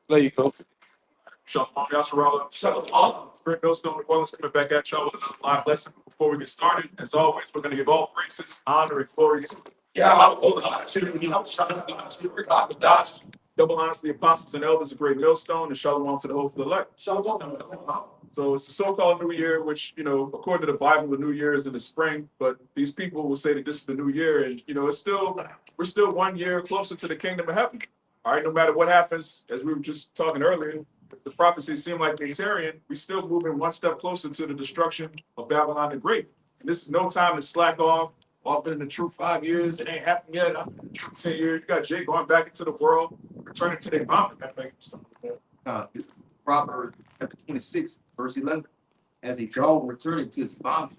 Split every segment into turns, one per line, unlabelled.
There you go. Shalom, Yasharala. Shalom. Spirit Millstone, New Orleans, coming back at y'all with another live lesson. Before we get started, as always, we're going to give all praises, honor, and glory. Double honors to the apostles and elders of Great Millstone, and shalom to the whole for the elect. Shalom. So it's a so-called New Year, which, according to the Bible, the New Year is in the spring. But these people will say that this is the New Year, and we're still 1 year closer to the kingdom of heaven. All right, no matter what happens, as we were just talking earlier, the prophecies seem like they're tarrying. We're still moving one step closer to the destruction of Babylon the Great. And this is no time to slack off. I've been in the truth 5 years. It ain't happened yet. I'm in the truth 10 years. You got Jake going back into the world, returning to their vomit. I think.
It's Proverbs chapter 26, verse 11. As a dog returning to his vomit,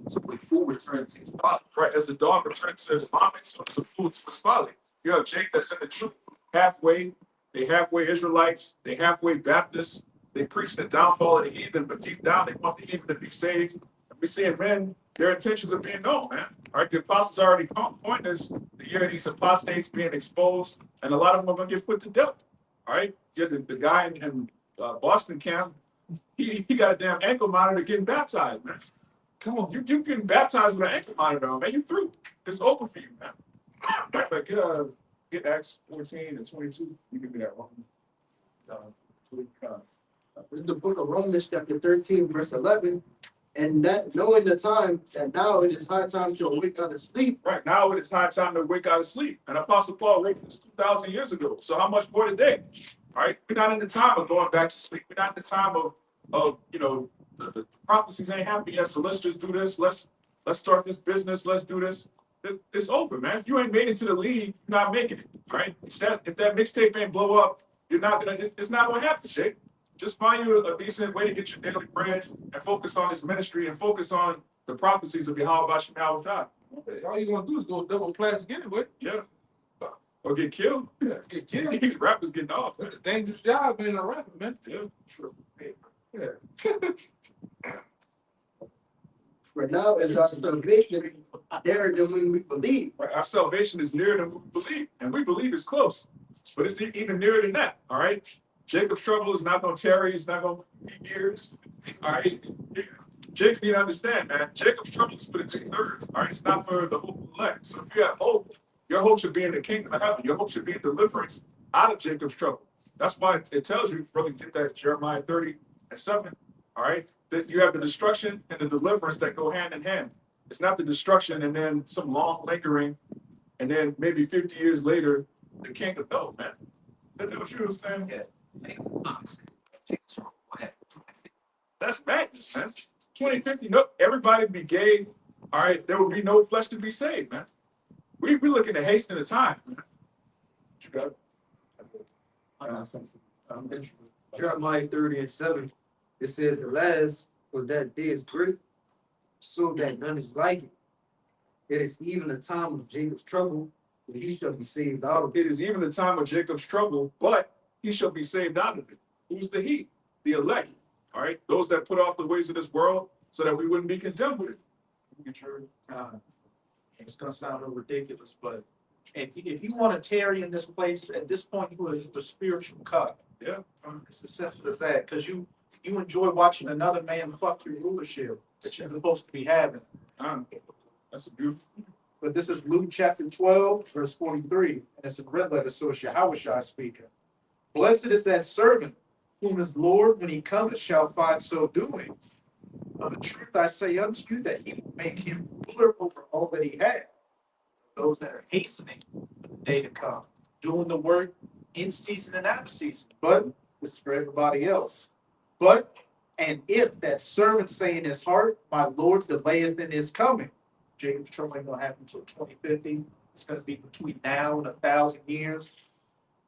so a fool returning to his vomit.
Right, as the dog returns to his vomit, so it's a food for his folly. You have Jake that's in the truth halfway. They halfway Israelites. They halfway Baptists. They preach the downfall of the heathen, but deep down they want the heathen to be saved. And we seeing men, their intentions are being known, man. All right, the apostles already pointed us the year of these apostates being exposed, and a lot of them are going to get put to death. All right, yeah, the guy in Boston camp, he got a damn ankle monitor getting baptized, man. Come on, you getting baptized with an ankle monitor on, man. You through. It's over for you, man. Like, get Acts 14 and 22. You can do that one.
This is the book of Romans, chapter 13, verse 11. And that knowing the time, that now it is high time to awake out of sleep.
Right now, it is high time to wake out of sleep. And Apostle Paul wrote this 2,000 years ago. So how much more today? All right, we're not in the time of going back to sleep. We're not in the time of the prophecies ain't happening yet. So let's just do this. Let's start this business. Let's do this. It's over, man. If you ain't made it to the league, you're not making it. Right? If that mixtape ain't blow up, you're not gonna. It's not gonna happen, Jake. Just find you a decent way to get your daily bread and focus on this ministry and focus on the prophecies of Yahweh Shemel God.
All you're gonna do is go double class anyway.
Yeah. Or get killed.
Yeah, get killed.
These rappers getting off.
It's a dangerous job being a rapper, man.
Yeah, true.
Yeah.
For now is our salvation there than when we believe.
Right. Our salvation is nearer than we believe, and we believe it's close, but it's even nearer than that. All right. Jacob's trouble is not going to tarry. It's not going to be years. All right. Jake's need to understand, man. Jacob's trouble is split into 2/3. All right. It's not for the hope of the elect. So if you have hope, your hope should be in the kingdom of heaven. Your hope should be in deliverance out of Jacob's trouble. That's why it tells you, really get that Jeremiah 30:7. All right. That you have the destruction and the deliverance that go hand in hand. It's not the destruction and then some long lingering, and then maybe 50 years later, the kingdom. No, man. That's what you were saying.
Yeah.
That's madness, man. 2050, no, everybody be gay. All right, there would be no flesh to be saved, man. We're looking to hasten the time, man. What you got?
I got something. Jeremiah 30:7. It says, alas, for that day is great, so that none is like it. It is even the time of Jacob's trouble, but he shall be saved out of it.
It is even the time of Jacob's trouble, but he shall be saved out of it. Who's the he? The elect. All right, those that put off the ways of this world so that we wouldn't be condemned with it.
It's gonna sound a little ridiculous, but if you want to tarry in this place, at this point, you are a spiritual cut.
Yeah.
It's as simple as that, because you enjoy watching another man fuck your rulership that you're supposed to be having.
That's a beautiful.
But this is Luke chapter 12, verse 43, and it's a red letter, so it's Yahushua speaking. Blessed is that servant whom his Lord, when he cometh, shall find so doing. Of a truth I say unto you that he will make him ruler over all that he had. Those that are hastening for the day to come, doing the work in season and out of season. But this is for everybody else. But, and if that servant say in his heart, my Lord delayeth in his coming, Jacob's trouble ain't gonna happen until 2050. It's gonna be between now and 1,000 years.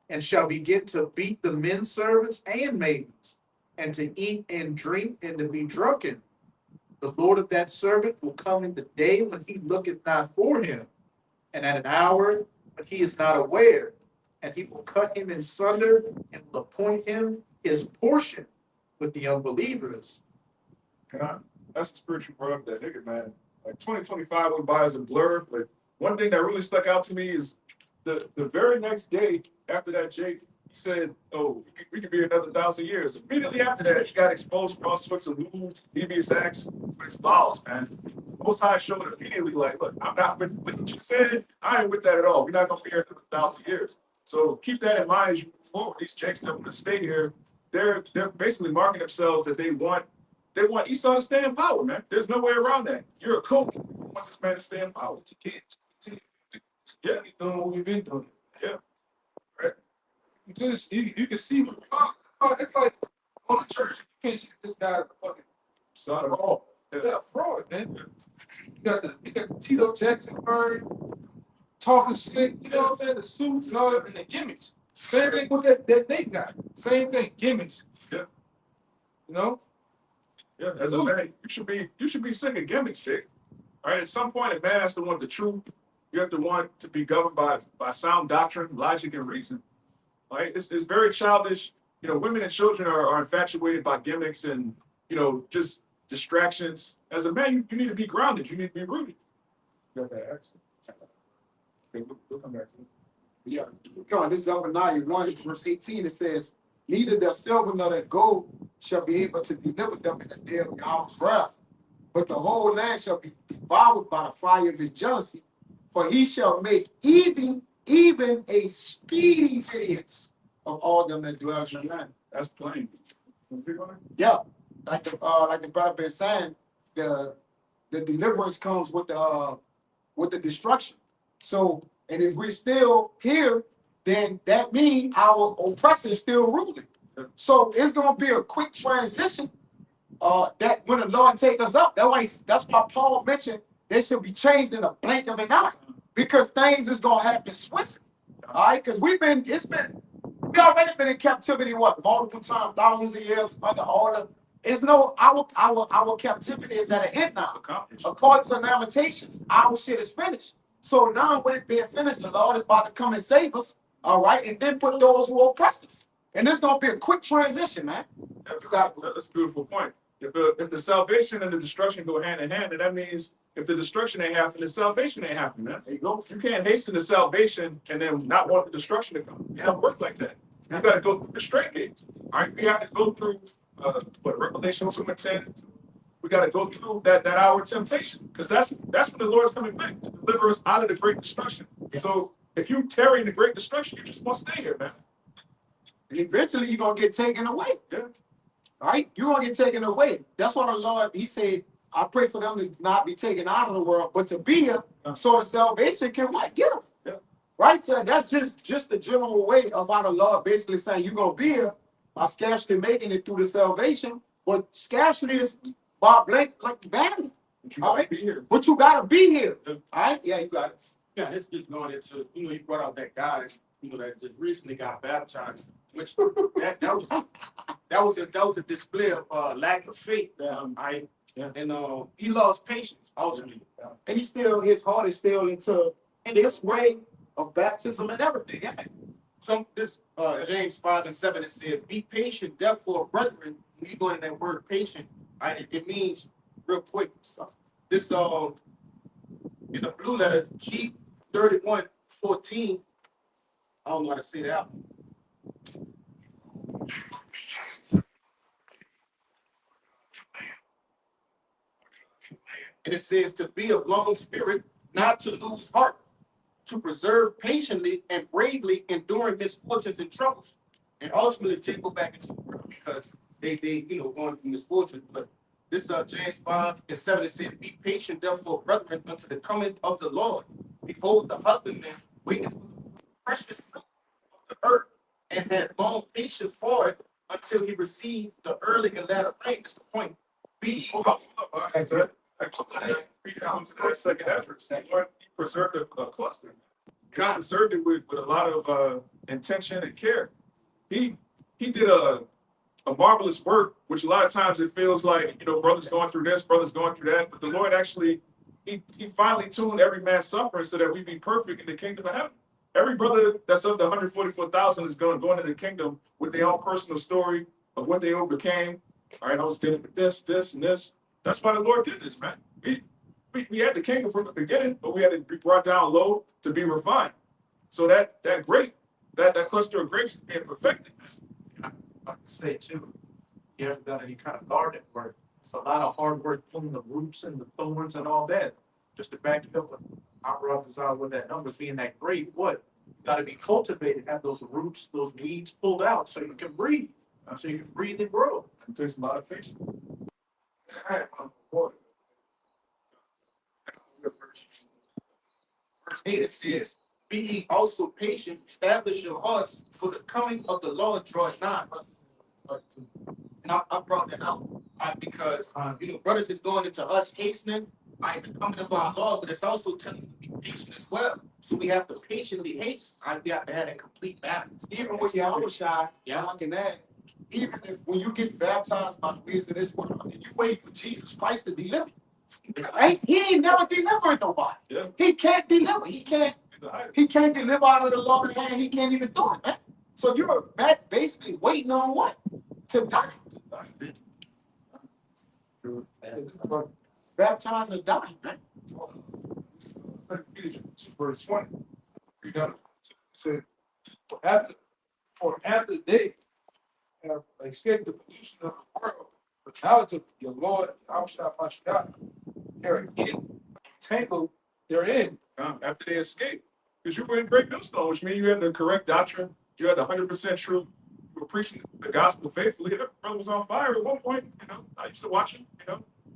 And shall begin to beat the men servants and maidens, and to eat and drink and to be drunken. The Lord of that servant will come in the day when he looketh not for him, and at an hour when he is not aware, and he will cut him in sunder and will appoint him his portion with the unbelievers.
God, that's the spiritual part of that nigga, man. Like 2025 went by as a blur, but one thing that really stuck out to me is the very next day after that, Jake, he said, "Oh, we could be here another 1,000 years." Immediately after that, he got exposed for all sorts of lewd, devious acts with his bowels, man. Most High showed immediately, like, look, I'm not with what you said. I ain't with that at all. We're not gonna be here another 1,000 years. So keep that in mind as you move forward. These Jakes that want to stay here, they're basically marking themselves that they want Esau to stay in power, man. There's no way around that. You're a cook. You want this man to stay in power.
You can't
Yeah,
keep doing what we've been doing.
yeah, right.
You can see, it's like on the church. You can't see this guy fucking
Son of all.
yeah, fraud, man. You got the Tito Jackson bird talking slick, you know what I'm saying? The suit and all that, and the gimmicks. Same thing with that they got. Same thing, gimmicks.
Yeah.
You know?
Yeah, as a man, you should be sick of gimmicks, Jake. Right? At some point, a man has to want the truth. You have to want to be governed by sound doctrine, logic, and reason. Right? It's very childish. You know, women and children are infatuated by gimmicks and, you know, just distractions. As a man, you need to be grounded. You need to be rooted. You got that accent. Okay, we'll come back to it.
Yeah, God, this is Zephaniah 1, verse 18. It says, neither their silver nor their gold shall be able to deliver them in the day of Yahweh's wrath, but the whole land shall be devoured by the fire of his jealousy, for he shall make even a speedy vengeance of all them that dwell in the land.
That's plain. Wanna pick on it?
Yeah, like the brother been saying, the deliverance comes with the destruction. So, and if we're still here, then that means our oppressor is still ruling. So it's gonna be a quick transition. That when the Lord take us up, that's why Paul mentioned they should be changed in a blink of an eye, because things is gonna happen swiftly. All right, because we already been in captivity multiple times, thousands of years under order. It's no our captivity is at an end now.
Accomplished.
According to Lamentations, our shit is finished. So now when it being finished, the Lord is about to come and save us, all right, and then put those who oppress us. And there's gonna be a quick transition, man.
That's a beautiful point. If the salvation and the destruction go hand in hand, then that means if the destruction ain't happening, the salvation ain't happening, man.
There you go.
You can't hasten the salvation and then not want the destruction to come. It don't work like that. You got to go through the straight gate. All right, we have to go through Revelation 2:10. We got to go through that hour of temptation, because that's when the Lord's coming back to deliver us out of the great destruction.
Yeah.
So if you tarry in the great destruction, you just want to stay here, man.
And eventually you're gonna get taken away.
Yeah.
All right, you're gonna get taken away. That's why the Lord, he said, I pray for them to not be taken out of the world, but to be here, so the salvation can get them.
Yeah.
Right? So that's just the general way of how the Lord basically saying you're gonna be here by scarcely making it through the salvation, but scarcely is Bob Blake like badly.
But you
All
got to
right.
be here.
But you gotta be here.
Yeah.
All right? Yeah, you got it.
Yeah, it's just going into, you brought out that guy, that just recently got baptized, which that was a display of lack of faith. Right?
Yeah.
And he lost patience ultimately.
And his heart is still into this way of baptism and everything. Yeah.
James 5:7, it says, "Be patient, therefore, brethren." When you go into that word patient, right, it means real quick. This in the blue letter, G31:14. I don't know how to say that. And it says to be of long spirit, not to lose heart, to preserve patiently and bravely enduring misfortunes and troubles. And ultimately, they go back into the world because they going through misfortunes. But this James 5:7, it says, "Be patient, therefore, brethren, unto the coming of the Lord. Behold, the husbandman waiting for the precious fruit of the earth, and had long patience for it until he received the early and latter rain." That's the point. Be
Hold up. I come to that second effort. Lord, he preserved a cluster. God preserved it with a lot of intention and care. He did a marvelous work, which a lot of times it feels like, brothers going through this, brothers going through that. But the Lord actually, he finally tuned every man's suffering so that we be perfect in the kingdom of heaven. Every brother that's of the 144,000 is going into the kingdom with their own personal story of what they overcame. All right, I was dealing with this, and this. That's why the Lord did this, man. We had the kingdom from the beginning, but we had to be brought down low to be refined. So that grape that cluster of grapes being perfected.
I can say too, he hasn't done any kind of garden work. It's a lot of hard work pulling the roots and the thorns and all that. Just to back it up with our brothers out with that number being that great wood. Gotta be cultivated, have those roots, those weeds pulled out so you can breathe. So you can breathe and grow.
It takes a lot of patience.
Verse 8 it says, be ye also patient, establish your hearts, for the coming of the Lord draweth nigh. And I brought that out because, brothers, it's going into us hastening, the coming of our Lord, but it's also telling you to be patient as well. So we have to patiently haste. We have to have a complete balance.
Even when you're shy,
Yeah.
looking at, even if when you get baptized by the ways of this world, and you wait for Jesus Christ to deliver, he ain't never delivered nobody.
Yeah.
He can't deliver. He can't deliver out of the Lord's hand. He can't even do it, man. So you're back basically waiting on what? To die. Baptized and die, man.
Verse 20. You know, so after they have escaped the pollution of the world, the knowledge of your Lord, our Shabbat, they're again entangled therein.
After they escape. Because you were in great millstone, which means you had the correct doctrine, you had the 100% truth, you were preaching the gospel faithfully. That brother was on fire at one point, I used to watch him,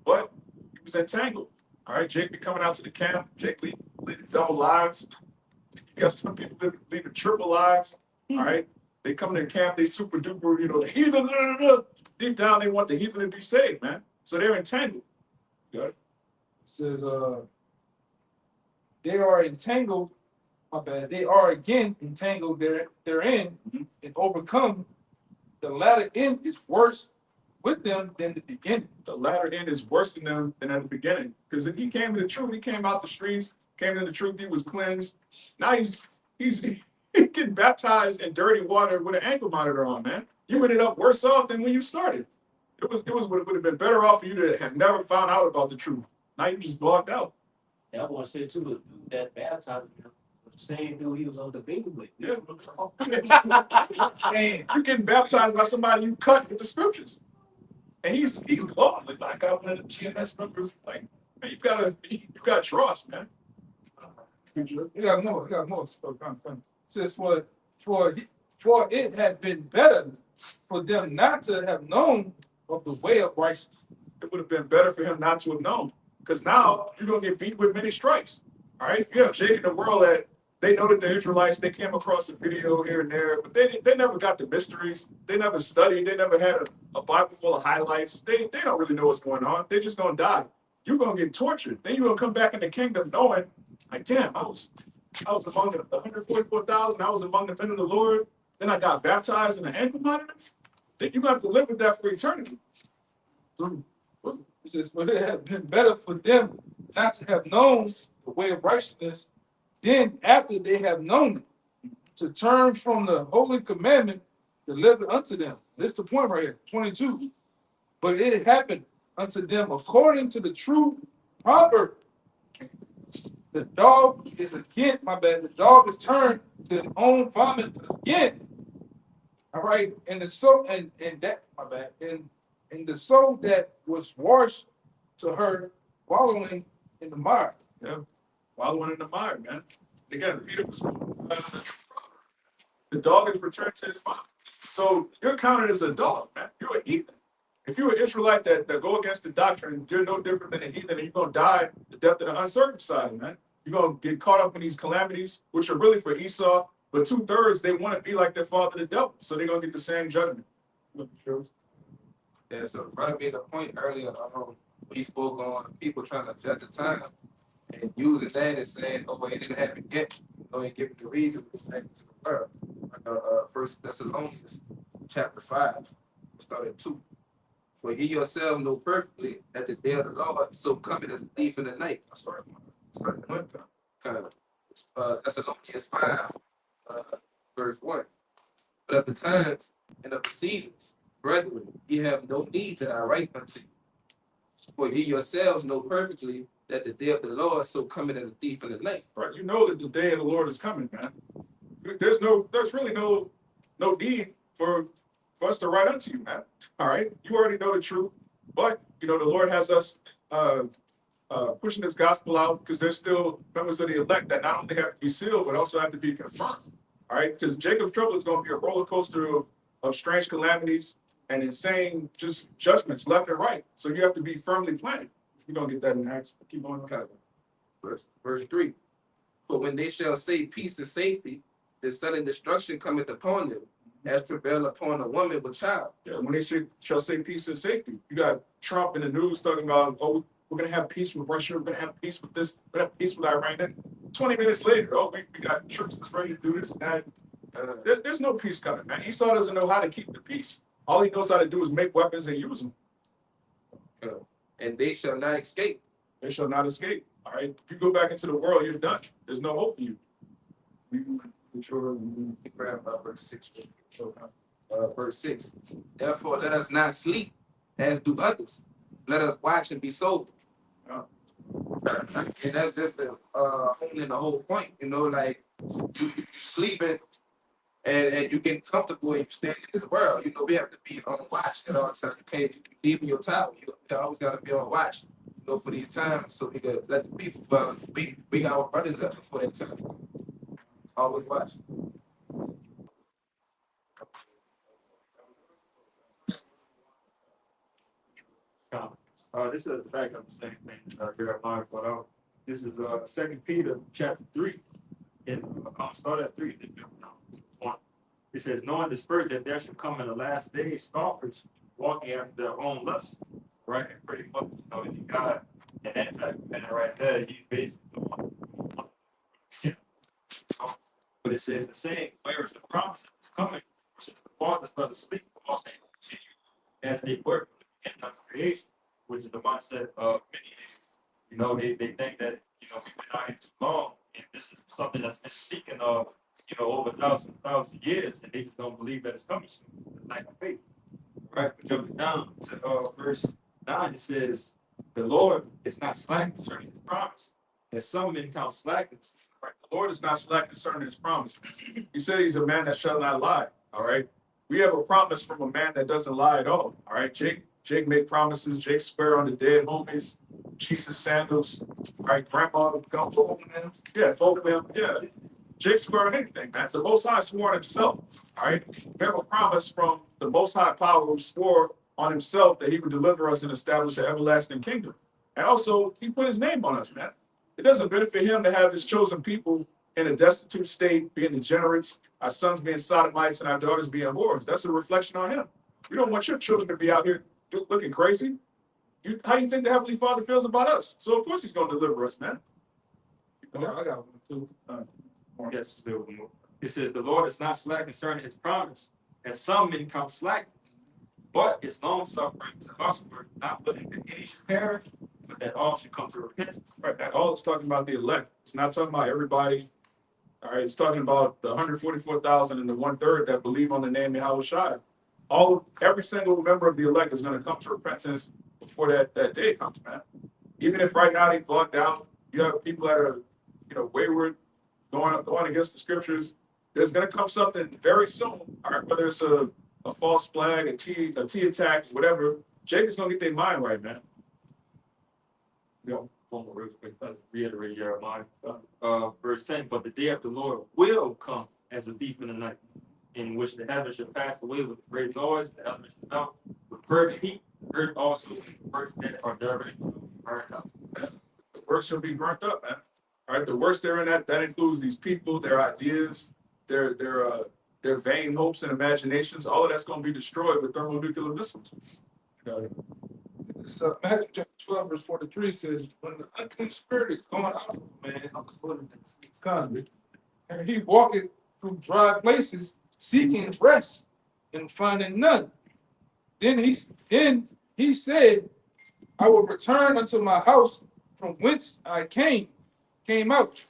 but he was entangled. All right, Jake be coming out to the camp, Jake leading double lives. You got some people leading triple lives, all right? They come to the camp, they super duper, the heathen, deep down they want the heathen to be saved, man. So they're entangled. Good.
It says, they are entangled, my bad, they are again entangled therein and overcome. The latter end is worse with them than the beginning.
The latter end is worse than them than at the beginning. Because if he came to the truth, he came out the streets, came to the truth, he was cleansed. Now he's getting baptized in dirty water with an ankle monitor on, man. You ended up worse off than when you started. It would have been better off for you to have never found out about the truth. Now you just blocked out.
I want to say too, the dude that baptized him, the same dude he was on the baby with.
Yeah. And you're getting baptized by somebody you cut with the scriptures. And he's glowing. Like, I got one of the GMS members. Like, man, you gotta trust, man.
You got more stuff kind of funny. It says, for it had been better for them not to have known of the way of righteousness.
It would have been better for him not to have known. Because now you're gonna get beat with many stripes. All right. You have Jake in the world that they know that the Israelites, they came across a video here and there, but they never got the mysteries. They never studied. They never had a Bible full of highlights. They don't really know what's going on. They're just gonna die. You're gonna get tortured. Then you're gonna come back in the kingdom knowing, like, damn, I was among the 144,000. I was among the men of the Lord. Then I got baptized in an ankle monitor. Then you have to live with that for eternity.
It says, for it had been better for them not to have known the way of righteousness, then after they have known it, to turn from the holy commandment delivered unto them. This is the point right here, 22. But it happened unto them according to the true proverb. The dog is again, the dog is turned to his own vomit again. All right, and the soul, and that, and the soul that was washed to her wallowing in the mire.
Yeah, wallowing in the mire, man. Again, Peter was the dog is returned to his father. So you're counted as a dog, man. You're a heathen. If you're an Israelite that go against the doctrine, you're no different than a heathen, and you're gonna die the death of the uncircumcised, man. You're gonna get caught up in these calamities, which are really for Esau, but 2/3 they want to be like their father, the devil, so they're gonna get the same judgment.
Yeah, so brother made a point earlier, he spoke on people trying to judge the time and using that as saying, oh, it didn't happen yet. And giving the reason to the world. First Thessalonians chapter 5, start at 2. For ye yourselves know perfectly that the day of the Lord so coming as a thief in the night. Start at 1. Thessalonians 5, verse 1. But of the times and of the seasons, brethren, ye have no need that I write unto you. For ye yourselves know perfectly that the day of the Lord so coming as a thief in the night.
Right, you know that the day of the Lord is coming, man. there's really no need for us to write unto you, man. All right, you already know the truth, but the Lord has us pushing this gospel out because there's still members of the elect that not only have to be sealed but also have to be confirmed. All right, because Jacob's trouble is going to be a roller coaster of strange calamities and insane just judgments left and right. So you have to be firmly planted. We're gonna get that in Acts. Keep going.
Okay. Verse 3. For when they shall say peace and safety, the sudden destruction cometh upon them, as travail upon a woman with child.
Yeah, when they shall say peace and safety, you got Trump in the news talking about, oh, we're gonna have peace with Russia, we're gonna have peace with this, we're gonna have peace with Iran. Then 20 minutes later, oh, we got troops that's ready to do this and that. There's no peace coming, man. Esau doesn't know how to keep the peace. All he knows how to do is make weapons and use them.
And they shall not escape.
They shall not escape. All right. If you go back into the world, you're done. There's no hope for you.
Grab verse 6. Verse 6. Therefore, let us not sleep as do others. Let us watch and be sober.
Yeah.
And that's just the honing the whole point, like you sleeping and you getting comfortable and you staying in this world. We have to be on watch at all times. You can't leave your tower. You always got to be on watch, for these times, so we can let the people. But we got our brothers up before that time. Always watch.
This is the fact of the same thing. Jeremiah brought out. This is 2 Peter chapter 3. And I'll start at 3. It says, knowing this first that there should come in the last days scoffers walking after their own lust. Right? And pretty much, you got and that type of man right there, he's basically the one. Yeah. But it says the same, where is the promise of it's coming, since the fathers fell asleep, all things continue as they were from the beginning of creation, which is the mindset of many. They think that we've been out here too long, and this is something that's been seeking of over thousands of years, and they just don't believe that it's coming soon. Like faith. Right, but jumping down to verse 9, it says, the Lord is not slack concerning his promise, as some men count slackness.
Right. The Lord is not slack concerning his promise. He said he's a man that shall not lie. All right. We have a promise from a man that doesn't lie at all. All right. Jake made promises. Jake swear on the dead homies. Jesus sandals. All right. Grandma gonna fold him. Yeah, fold him. Yeah. Jake swear on anything, man. The Most High swore on himself. All right. We have a promise from the Most High power who swore on himself that he would deliver us and establish an everlasting kingdom. And also, he put his name on us, man. It doesn't benefit him to have his chosen people in a destitute state, being degenerates, our sons being sodomites, and our daughters being whores. That's a reflection on him. You don't want your children to be out here looking crazy. How do you think the Heavenly Father feels about us? So, of course, he's going to deliver us, man.
I got one too.
Yes, it says, the Lord is not slack concerning his promise, as some men count slack, but it's long suffering to usward, not willing that any should perish, but that all should come to repentance.
Right, that all is talking about the elect. It's not talking about everybody. All right, it's talking about the 144,000 and the 1/3 that believe on the name of Yahushua. Every single member of the elect is going to come to repentance before that day comes, man. Even if right now they blocked out, you have people that are, wayward, going against the scriptures. There's going to come something very soon. All right, whether it's a false flag, a T attack, whatever. Jacob's going to get their mind right, man.
One more real quick, reiterate Jeremiah, verse 10, but the day of the Lord will come as a thief in the night, in which the heavens shall pass away with great noise, the elements shall melt with fervent heat, the earth also, and the works that are therein burnt up.
The works shall be burnt up, man. All right, the works there in that includes these people, their ideas, their vain hopes and imaginations. All of that's going to be destroyed with thermonuclear missiles.
Matthew chapter 12, verse 43 says, when the unclean spirit is going out of a man, and he walketh through dry places, seeking rest and finding none. Then he said, I will return unto my house from whence I came out.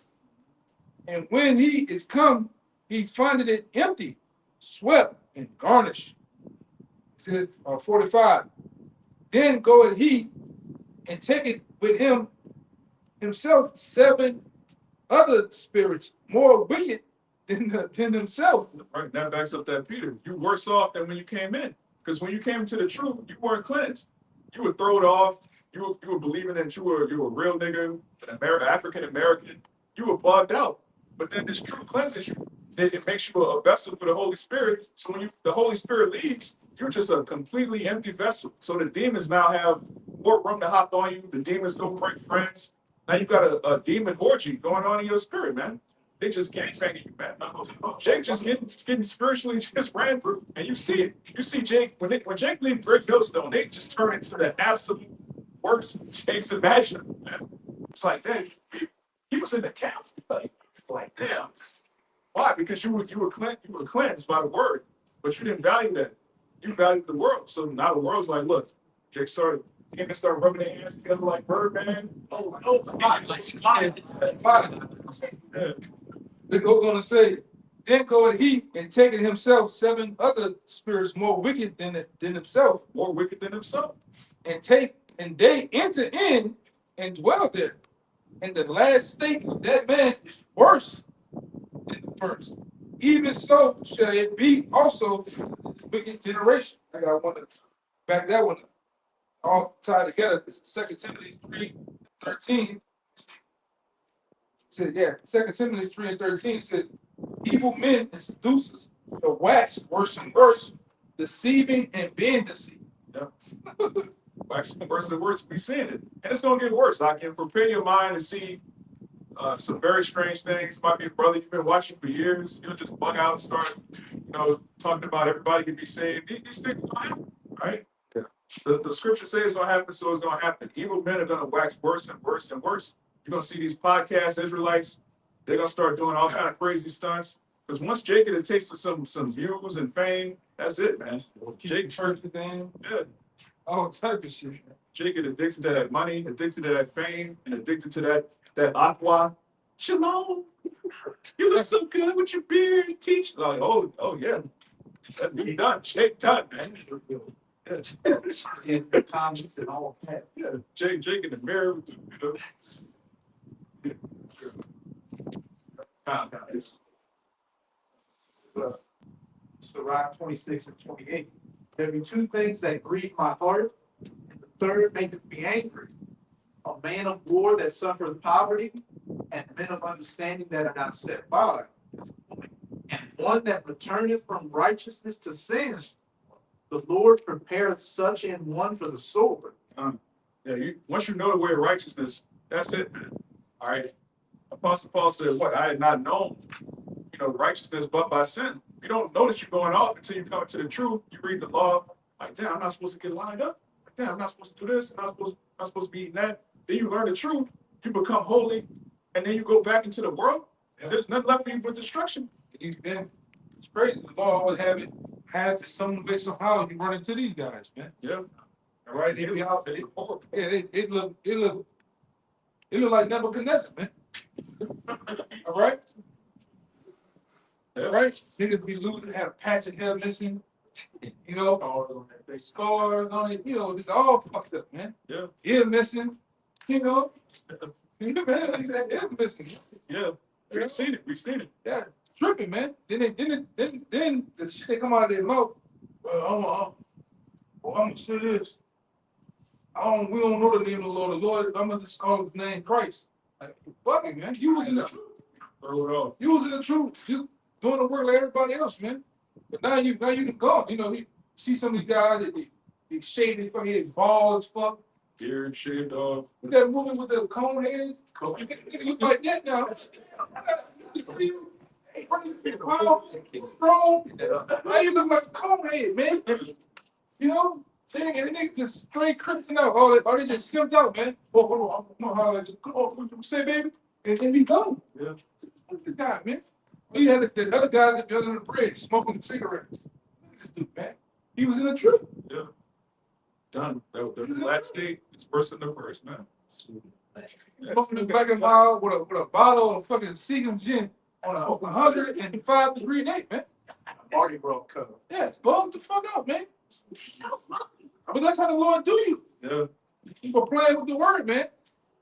And when he is come, he findeth it empty, swept, and garnished. It says 45. Then goeth he and taketh with himself 7 other spirits more wicked than themselves.
Right, that backs up that Peter. You worse off than when you came in. Because when you came into the truth, you weren't cleansed. You were thrown off. You were believing that you were a real nigga, an African American. You were bugged out. But then this truth cleanses you. It makes you a vessel for the Holy Spirit. So when the Holy Spirit leaves, you're just a completely empty vessel. So the demons now have more room to hop on you. The demons go break friends. Now you got a demon orgy going on in your spirit, man. They just gangbanging you, man. Jake just getting spiritually just ran through, and you see it. You see Jake when Jake leaves Brick Millstone, they just turn into the absolute worst Jake's imaginable, man. It's like that. He was in the camp, like damn. Why? Because you were cleansed by the word, but you didn't value that. You valued the world. So now the world's like, look, Jake started rubbing their hands together like Birdman.
Oh, no.
Yeah.
It goes on to say, then goeth he and taking himself 7 other spirits more wicked than himself,
More wicked than himself.
and they enter in and dwell there. And the last state of that man is worse than the first. Even so shall it be also in this wicked generation. I got one to back that one up. All tied together. It's 2 Timothy 3:13. Said, yeah, 2 Timothy 3:13 said, evil men and seducers shall wax worse and worse, deceiving and being deceived.
Waxing worse and worse, we seeing it. And it's gonna get worse. I can prepare your mind to see some very strange things. Might be a brother you've been watching for years. You'll just bug out and start, talking about everybody can be saved. These things are gonna happen, right?
Yeah.
The scripture says it's gonna happen, so it's gonna happen. Evil men are gonna wax worse and worse and worse. You're gonna see these podcast Israelites, they're gonna start doing all kind of crazy stunts. Because once Jacob had tasted some views and fame, that's it, man.
Jake church thing,
Yeah.
all type of shit.
Jacob addicted to that money, addicted to that fame, and addicted to that aqua. Shalom. You look so good with your beard and teach. Like, oh yeah. That's me done. Jake done, man.
In the comments and all that.
Yeah. Jake in the mirror with
Sirach 26 and 28. There be 2 things that grieve my heart, and the third maketh me angry. A man of war that suffereth poverty, and men of understanding that are not set by, and one that returneth from righteousness to sin. The Lord prepareth such an one for the sword.
Yeah, once you know the way of righteousness, that's it, man. All right. Apostle Paul said, what? I had not known, righteousness but by sin. You don't notice you're going off until you come to the truth. You read the law, like, damn, I'm not supposed to get lined up. Like, damn, I'm not supposed to do this. I'm not supposed to be eating that. Then you learn the truth. You become holy, and then you go back into the world, and there's nothing left for you but destruction.
Then it's crazy. The law always have some based on how you run into these guys, man.
Yeah.
All right, they look like Nebuchadnezzar, man. All right.
Yeah.
Right? Niggas be looting, have a patch of hair missing, they scars on it, it's all fucked up, man.
Yeah.
Ear missing, man, ear missing.
Yeah. We've seen it.
Yeah, tripping, man. Then the shit they come out of their mouth. Well, I'm gonna say this. We don't know the name of the Lord. The Lord, I'm gonna just call his name Christ. Like, fucking man, you was in the truth.
Throw it off.
You was in the truth. You doing the work like everybody else, man. But now you gone. You see some of these guys that they shave their fucking head bald as fuck.
Beard shaved off.
With that woman with the cone heads, you look like that now. Now you look like a cone head, man. And they just straight cripping out. All they just skipped out, man. Oh, I'm gonna holler at you. Come on, what you say, baby? And be gone.
Yeah.
Look at the guy, man. He had the other guy that was in the bridge smoking cigarettes. Look at this dude, man. He was in the truth.
Yeah. Done. The last state is worse than the first, man.
Smoking the black and mild with a bottle of fucking Seagram gin on a 105-degree day, man.
Mardi Gras cover.
Yeah, it's bugged the fuck out, man. But that's how the Lord do you.
Yeah.
For playing with the word, man.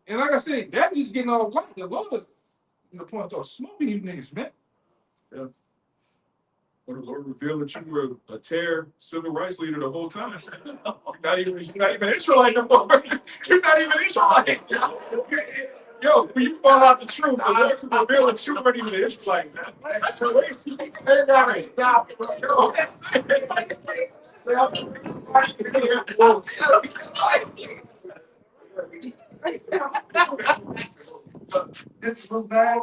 And like I said, that's just getting all light. The Lord, the point of smoking you niggas, man.
When the Lord revealed that you were a tear civil rights leader the whole time. You're not even Israelite no more. You're not even Israelite. Yo, when you fall out the truth, the Lord can reveal that you weren't even Israelite, man. That's crazy.
They gotta stop.
Yo, that's
This is from bad.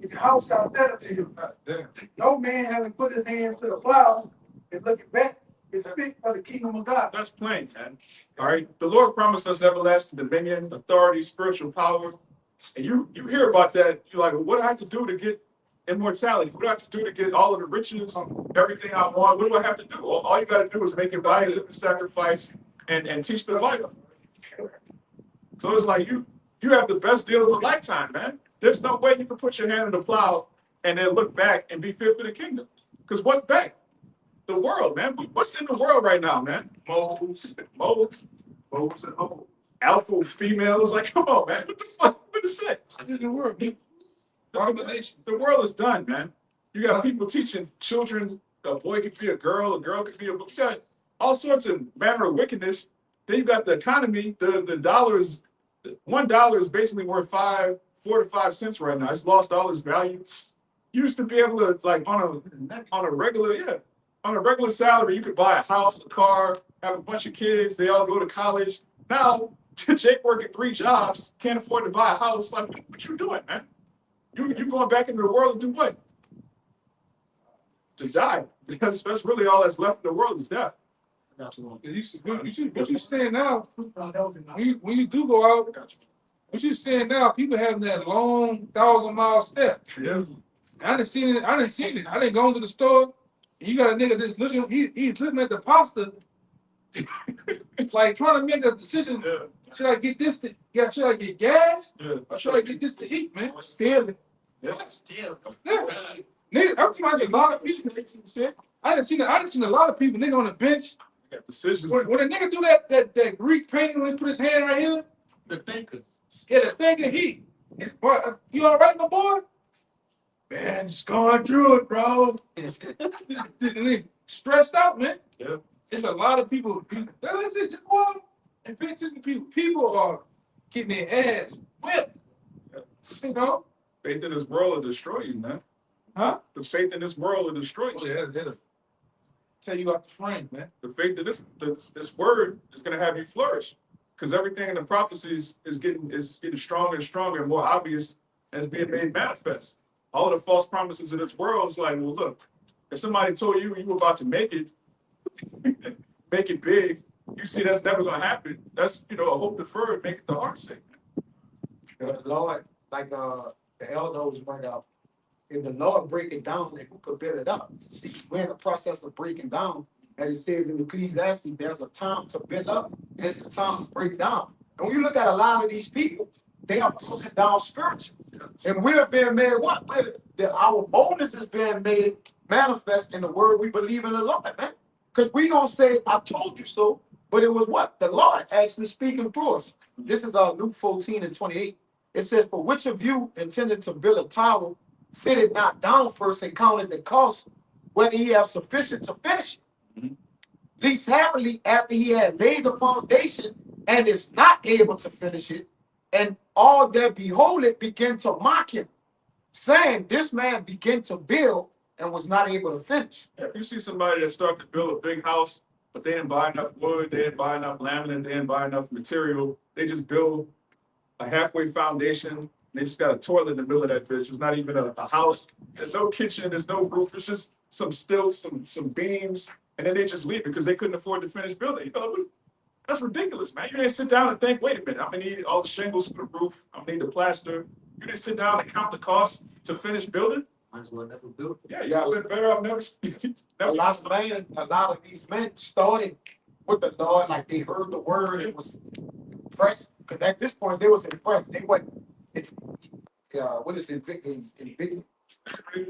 If your house got set up to you,
Damn.
no man having put his hand to the plow and looking back is fit for the kingdom of God.
That's plain, man. All right. The Lord promised us everlasting dominion, authority, spiritual power. And you hear about that. You're like, well, what do I have to do to get immortality? What do I have to do to get all of the riches, everything I want? What do I have to do? All you got to do is make your body a living sacrifice and teach the Bible. So it's like you have the best deal of a lifetime, man. There's no way you can put your hand in the plow and then look back and be fit for the kingdom. Because what's back? The world, man. What's in the world right now, man? Moles and hoes. Alpha females. Like, come on, man. What the fuck? What is that?
In the world, domination.
The world is done, man. You got people teaching children a boy could be a girl could be a boy. You got all sorts of manner of wickedness. Then you got the economy. The dollar is $1 is basically worth 4 to 5 cents right now. It's lost all its value. You used to be able to, like, on a regular salary, you could buy a house, a car, have a bunch of kids. They all go to college. Now, Jake working 3 jobs, can't afford to buy a house. Like, what you doing, man? You going back into the world to do what? To die. That's really all that's left in the world is death.
What you saying now? When you do go out, what you saying now? People having that long 1,000-mile step.
Yeah.
I didn't see it. I didn't go into the store. And you got a nigga that's looking. He's looking at the pasta. It's like trying to make a decision.
Yeah.
Should I get this should I get gas?
Yeah.
Or should I get this to eat, man? Stealing.
Yeah.
Yeah. Niggas, I'm talking about a lot of people. I done seen a lot of people nigga on the bench.
Got decisions.
When a nigga do that Greek painting when he put his hand right here,
The thinker.
yeah, the thinking you all right, my boy? Man, just going through it, bro. Stressed out, man.
Yeah.
It's a lot of people. That's it. Just go out and pay attention to people. People are getting their ass whipped.
Yeah.
You know?
Faith in this world will destroy you, man.
Huh?
The faith in this world will destroy you.
Oh, yeah, that'll tell you out the frame, man.
The faith in this word is going to have you flourish, because everything in the prophecies is getting stronger and stronger and more obvious as being made manifest. All of the false promises in this world is like, well, look, if somebody told you were about to make it big, you see that's never going to happen. That's a hope deferred, make it the heart sick.
The Lord, like the elder was bring out, if the Lord break it down, then who could build it up? See, we're in the process of breaking down. As it says in Ecclesiastes, there's a time to build up and there's a time to break down. And when you look at a lot of these people, they are broken down spiritually. And we're being made what? Our boldness is being made manifest in the word we believe in the Lord, man. Because we gonna say, I told you so, but it was what? The Lord actually speaking through us. This is Luke 14:28. It says, for which of you intended to build a tower, sit it not down first and counted the cost, whether he have sufficient to finish it. Least happily, after he had laid the foundation and is not able to finish it, and all that behold it begin to mock him, saying, this man began to build and was not able to finish.
If you see somebody that started to build a big house, but they didn't buy enough wood, they didn't buy enough laminate, they didn't buy enough material, they just build a halfway foundation. They just got a toilet in the middle of that bitch. It's not even a house. There's no kitchen. There's no roof. It's just some stilts, some beams, and then they just leave because they couldn't afford to finish building. That's ridiculous, man. You didn't sit down and think, wait a minute, I'm gonna need all the shingles for the roof. I'm gonna need the plaster. You didn't sit down and count the cost to finish building.
Might as well never build.
Yeah, you would have been better off never.
A lot of these men started with the Lord, like they heard the word and was impressed. Because at this point, they was impressed. They wasn't, what is it?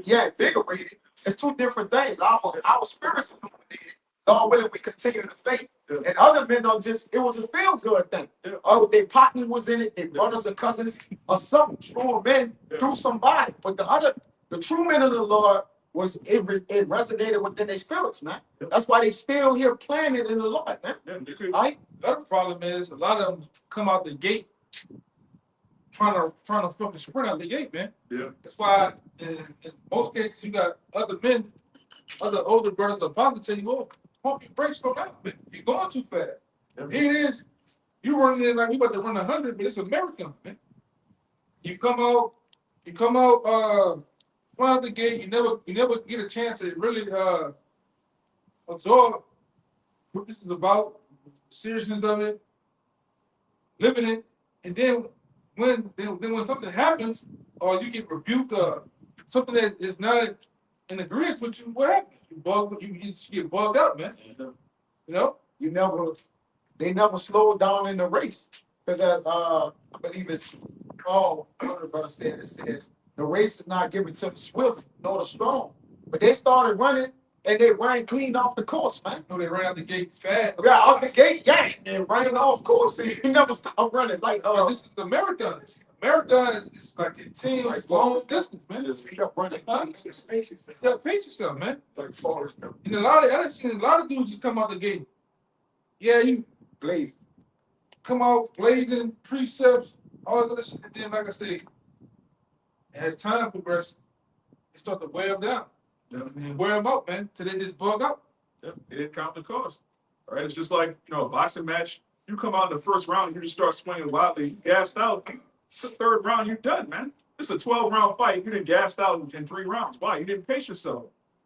Yeah, invigorated. It's two different things. Our spirits illuminated, Lord willing, we continue to faith. And other men are just, it was a feel good thing. Oh, their partner was in it, their brothers and cousins, or some true men through somebody. But the true men of the Lord it resonated within their spirits, man. That's why they still here playing it in the Lord, man. Right?
The other problem is a lot of them come out the gate trying to fucking sprint out the gate, man.
Yeah.
That's why in most cases you got other men, other older brothers or fathers tell you, "Oh, pump your brakes, slow down, man. You're going too fast." Here it is, you running in like you about to run 100, but it's a marathon, man. You come out, front of the gate. You never get a chance to really absorb what this is about, the seriousness of it, living it, and then when something happens or you get rebuked or something that is not in agreement with you, what happens? You get bugged out, man. You know?
They never slowed down in the race. Because I believe it's Paul, one of the brothers said, it says, the race is not given to the swift nor the strong. But they started running and they ran clean off the course, man.
No, they ran out the gate fast.
Yeah, out the gate, yeah, and running off course. He never stopped running. Like,
this is the marathon. Marathon is like a team
Like
long
Forrest
distance, man.
just keep up running.
Huh? Yeah, pace yourself, man.
Like Forrest Gump.
And I seen a lot of dudes just come out the gate. Yeah, you
Glazed.
come out blazing precepts, all of this shit. And then, like I said, as time progresses, they start to wear them down. And wear them out, man, till they just bug out.
Yeah, it didn't count the cost. All right, it's just like, you know, a boxing match. You come out in the first round, you just start swinging wildly, you gassed out. It's the third round, you're done, man. It's a 12-round fight. You didn't gassed out in 3 rounds. Why? You didn't pace yourself.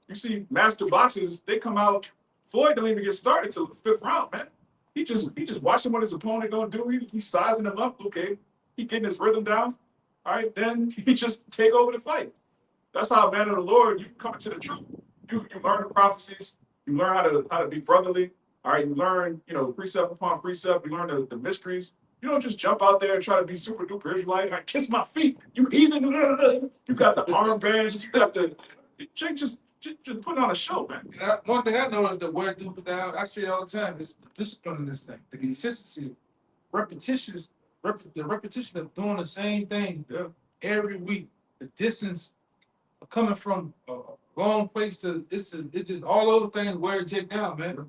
You see, master boxers, they come out. Floyd don't even get started till the 5th round, man. He just watching what his opponent gonna do. He's sizing him up. Okay, he getting his rhythm down. All right, then he just take over the fight. That's how, man of the Lord, you come into the truth. You learn the prophecies. You learn how to be brotherly. All right, you learn, you know, precept upon precept. You learn the mysteries. You don't just jump out there and try to be super duper Israelite. All right, kiss my feet. You heathen. You got the armbands. You got the just put on a show, man.
And one thing I know is that wear dudes down. I say it all the time. Is the discipline in this thing, the consistency, the repetition of doing the same thing every week. The distance of coming from a long place to it's just all those things wear Jake down, man.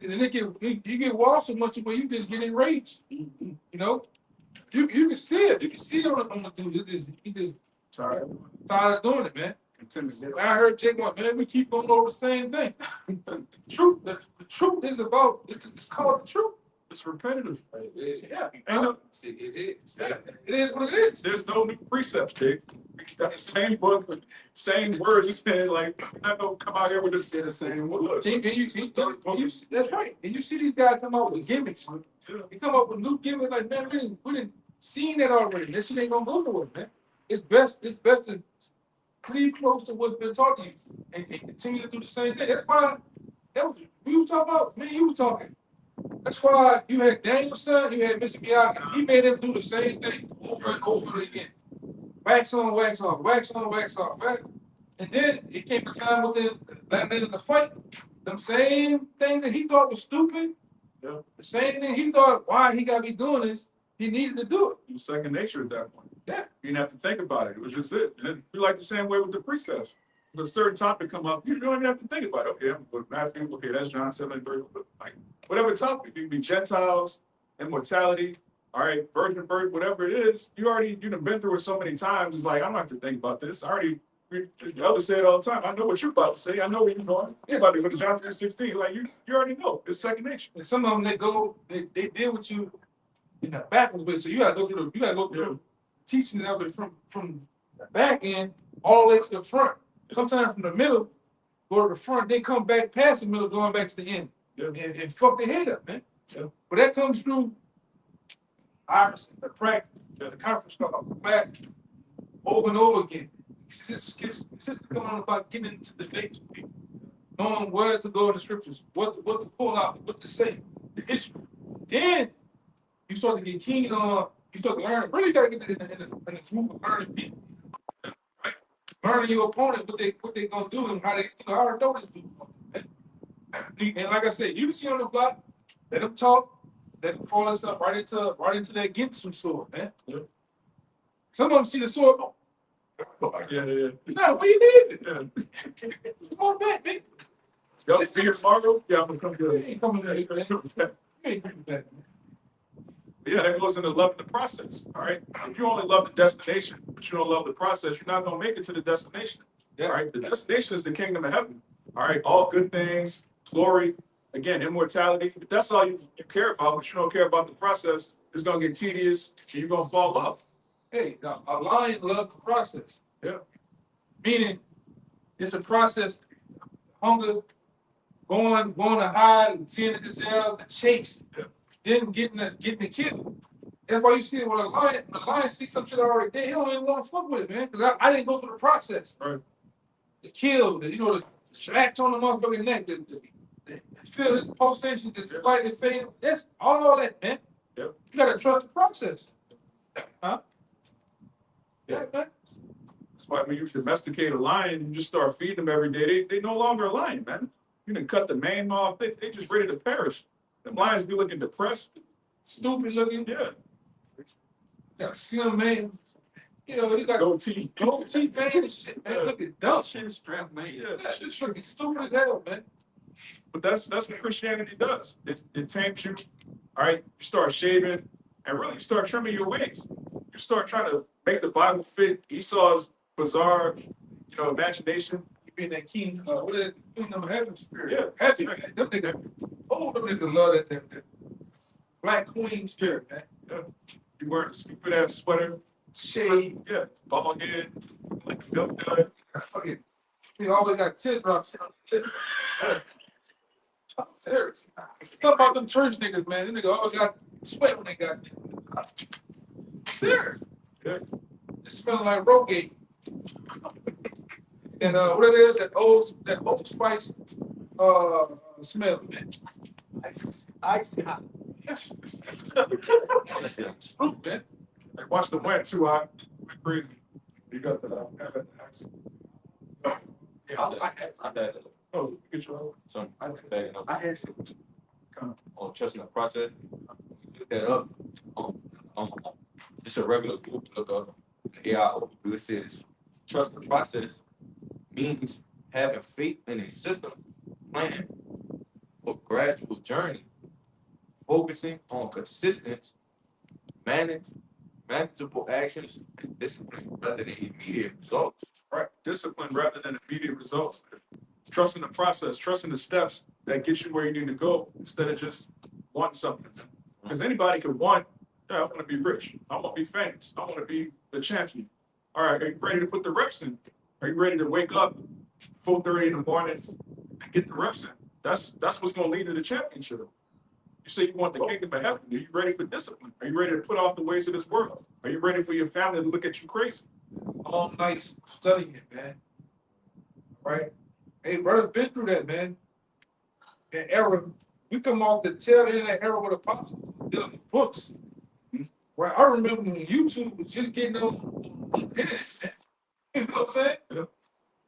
And then you get washed so much where you just get enraged. You know, you can see it. You can see it on the dude. He just tired of doing it, man. I heard Jake going, man, we keep going over the same thing. The truth is about it's called the truth.
It's repetitive.
Yeah,
See, it is.
it is what it is.
There's no new precepts, Jake. We got the same book, with same words. It's saying like, I'm not gonna come out here with
Say the same word.
look.
And you see, that's right. And you see these guys come out with gimmicks. They come up with new gimmicks like, man, we didn't seen that already. That shit ain't gonna go nowhere, man. It's best to cleave close to what's been taught to you and continue to do the same thing. That's why we were talking about, me and you were talking. That's why you had Daniel's son, you had Mr. Miyagi. He made them do the same thing over and over again. Wax on, wax off, wax on, wax off, right? And then it came a time within the fight, them same things that he thought was stupid, the same thing he thought, why he gotta be doing this, he needed to do it.
It was second nature at that point.
Yeah.
You didn't have to think about it. It was just it. And it'd be like the same way with the precepts. If a certain topic come up, you don't even have to think about it. Okay, I'm going to Matthew. Okay, that's John 7:3. Like whatever topic, it could be Gentiles, immortality, all right, virgin birth, whatever it is. You've been through it so many times. It's like I don't have to think about this. The elders say it all the time. I know what you're about to say. I know where you're going. You're about to go to John 3:16. Like you already know. It's second nature.
And some of them they deal with you in the backwards way. So you gotta go through teaching it of it from the back end all the way to the front. Sometimes from the middle, go to the front, they come back past the middle, going back to the end. And fuck their head up, man. But that comes through obviously the practice, the conference call, the class, over and over again. It's coming on about getting into the debates with people, knowing where to go in the scriptures, what to pull out, what to say, the history. Then you start to get keen on, you start to learn. Really got to get in the group of learning people. Right? learning your opponent, what they gonna do and how they, I already know this dude. And like I said, you see on the block, let them talk, let them call us up right into that Ginsu sword, man.
Yeah.
Some of them see the sword. Oh,
Yeah, yeah.
no, where you leaving?
Yeah.
Come on back, man.
Y'all see you tomorrow? Yeah, I'm gonna come
You
get
ain't coming here, man. You ain't coming back, man.
Yeah, that goes into loving the process. All right. If you only love the destination, but you don't love the process, you're not gonna make it to the destination.
Yeah.
All right. The destination is the kingdom of heaven. All right. All good things, glory, again, immortality. If that's all you care about, but you don't care about the process, it's gonna get tedious and you're gonna fall off.
Hey, now, a lion loves the process.
Yeah.
Meaning, it's a process. Hunger, going to hide, and seeing the gazelle, the chase,
Yeah.
then getting the kill. That's why you see it when a lion sees some shit already dead, he don't even want to fuck with it, man. Because I didn't go through the process.
Right.
The kill, the scratch on the motherfucking neck, the feel his pulsation, the slightly fade. That's all that, man.
Yep.
You gotta trust the process. Huh? Yeah, man.
That's why when you domesticate a lion, you just start feeding them every day. They no longer a lion, man. You done cut the mane off. They just ready to perish. The lions be looking depressed.
Stupid looking.
Yeah.
Yeah, slim man. You know, he got
Goatee.
goatee man and shit, man. Look at dumb.
Chin strap, man.
Yeah.
Yeah, this looking stupid as hell, man.
But that's what Christianity does. It tames you. All right. You start shaving and really you start trimming your ways. You start trying to make the Bible fit Esau's bizarre, imagination.
You being that king, what is it? Kingdom of heaven spirit.
Yeah.
Heavy, man. Them niggas, them niggas love that black queen spirit, man.
Yeah. You wearing a stupid ass sweater.
Shade.
Yeah. Ball head. Like milk dud.
Fucking, he always got teardrops. Serious. Talk about them church niggas, man. Them niggas always got sweat when they got there. Serious.
Yeah.
It smelling like Rogate. And what it is, that old spice smell, man.
Icy hot.
Yes.
Fruit, man.
Hey, watch the wet too. I went crazy. You got the axe.
I had
Oh, get your own.
some back
I had some.
on trusting the process. Look that up. Just a regular Google look up. AI overview. It says trust the process means having faith in a system, plan, or gradual journey, focusing on consistent, manageable actions, and discipline rather than immediate results.
Right. Discipline rather than immediate results. Trusting the process, trusting the steps that get you where you need to go instead of just wanting something. Because anybody could want, yeah, I want to be rich. I want to be famous. I want to be the champion. All right, are you ready to put the reps in? Are you ready to wake up 4:30 in the morning and get the reps in? That's what's going to lead to the championship. You say you want the kingdom of heaven. Are you ready for discipline? Are you ready to put off the ways of this world? Are you ready for your family to look at you crazy?
Long nights studying it, man. Right? Hey, brother's been through that, man. That era, we come off the tail end of that era with a pop, dealing with books. Right? I remember when YouTube was just getting on the internet. You know what I'm saying?
Yeah.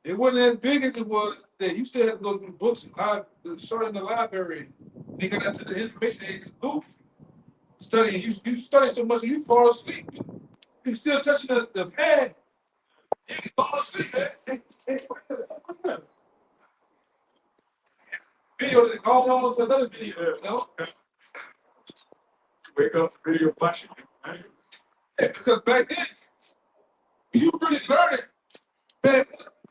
It wasn't as big as it was that you still had to go through the books and start in the library. They got into the information age of Google. Studying, you study so much you fall asleep. You still touching the pad. You can fall asleep, man. Video that go on to another video, you know?
Wake up, video flashing.
Yeah, because back then, you really learn it. Man,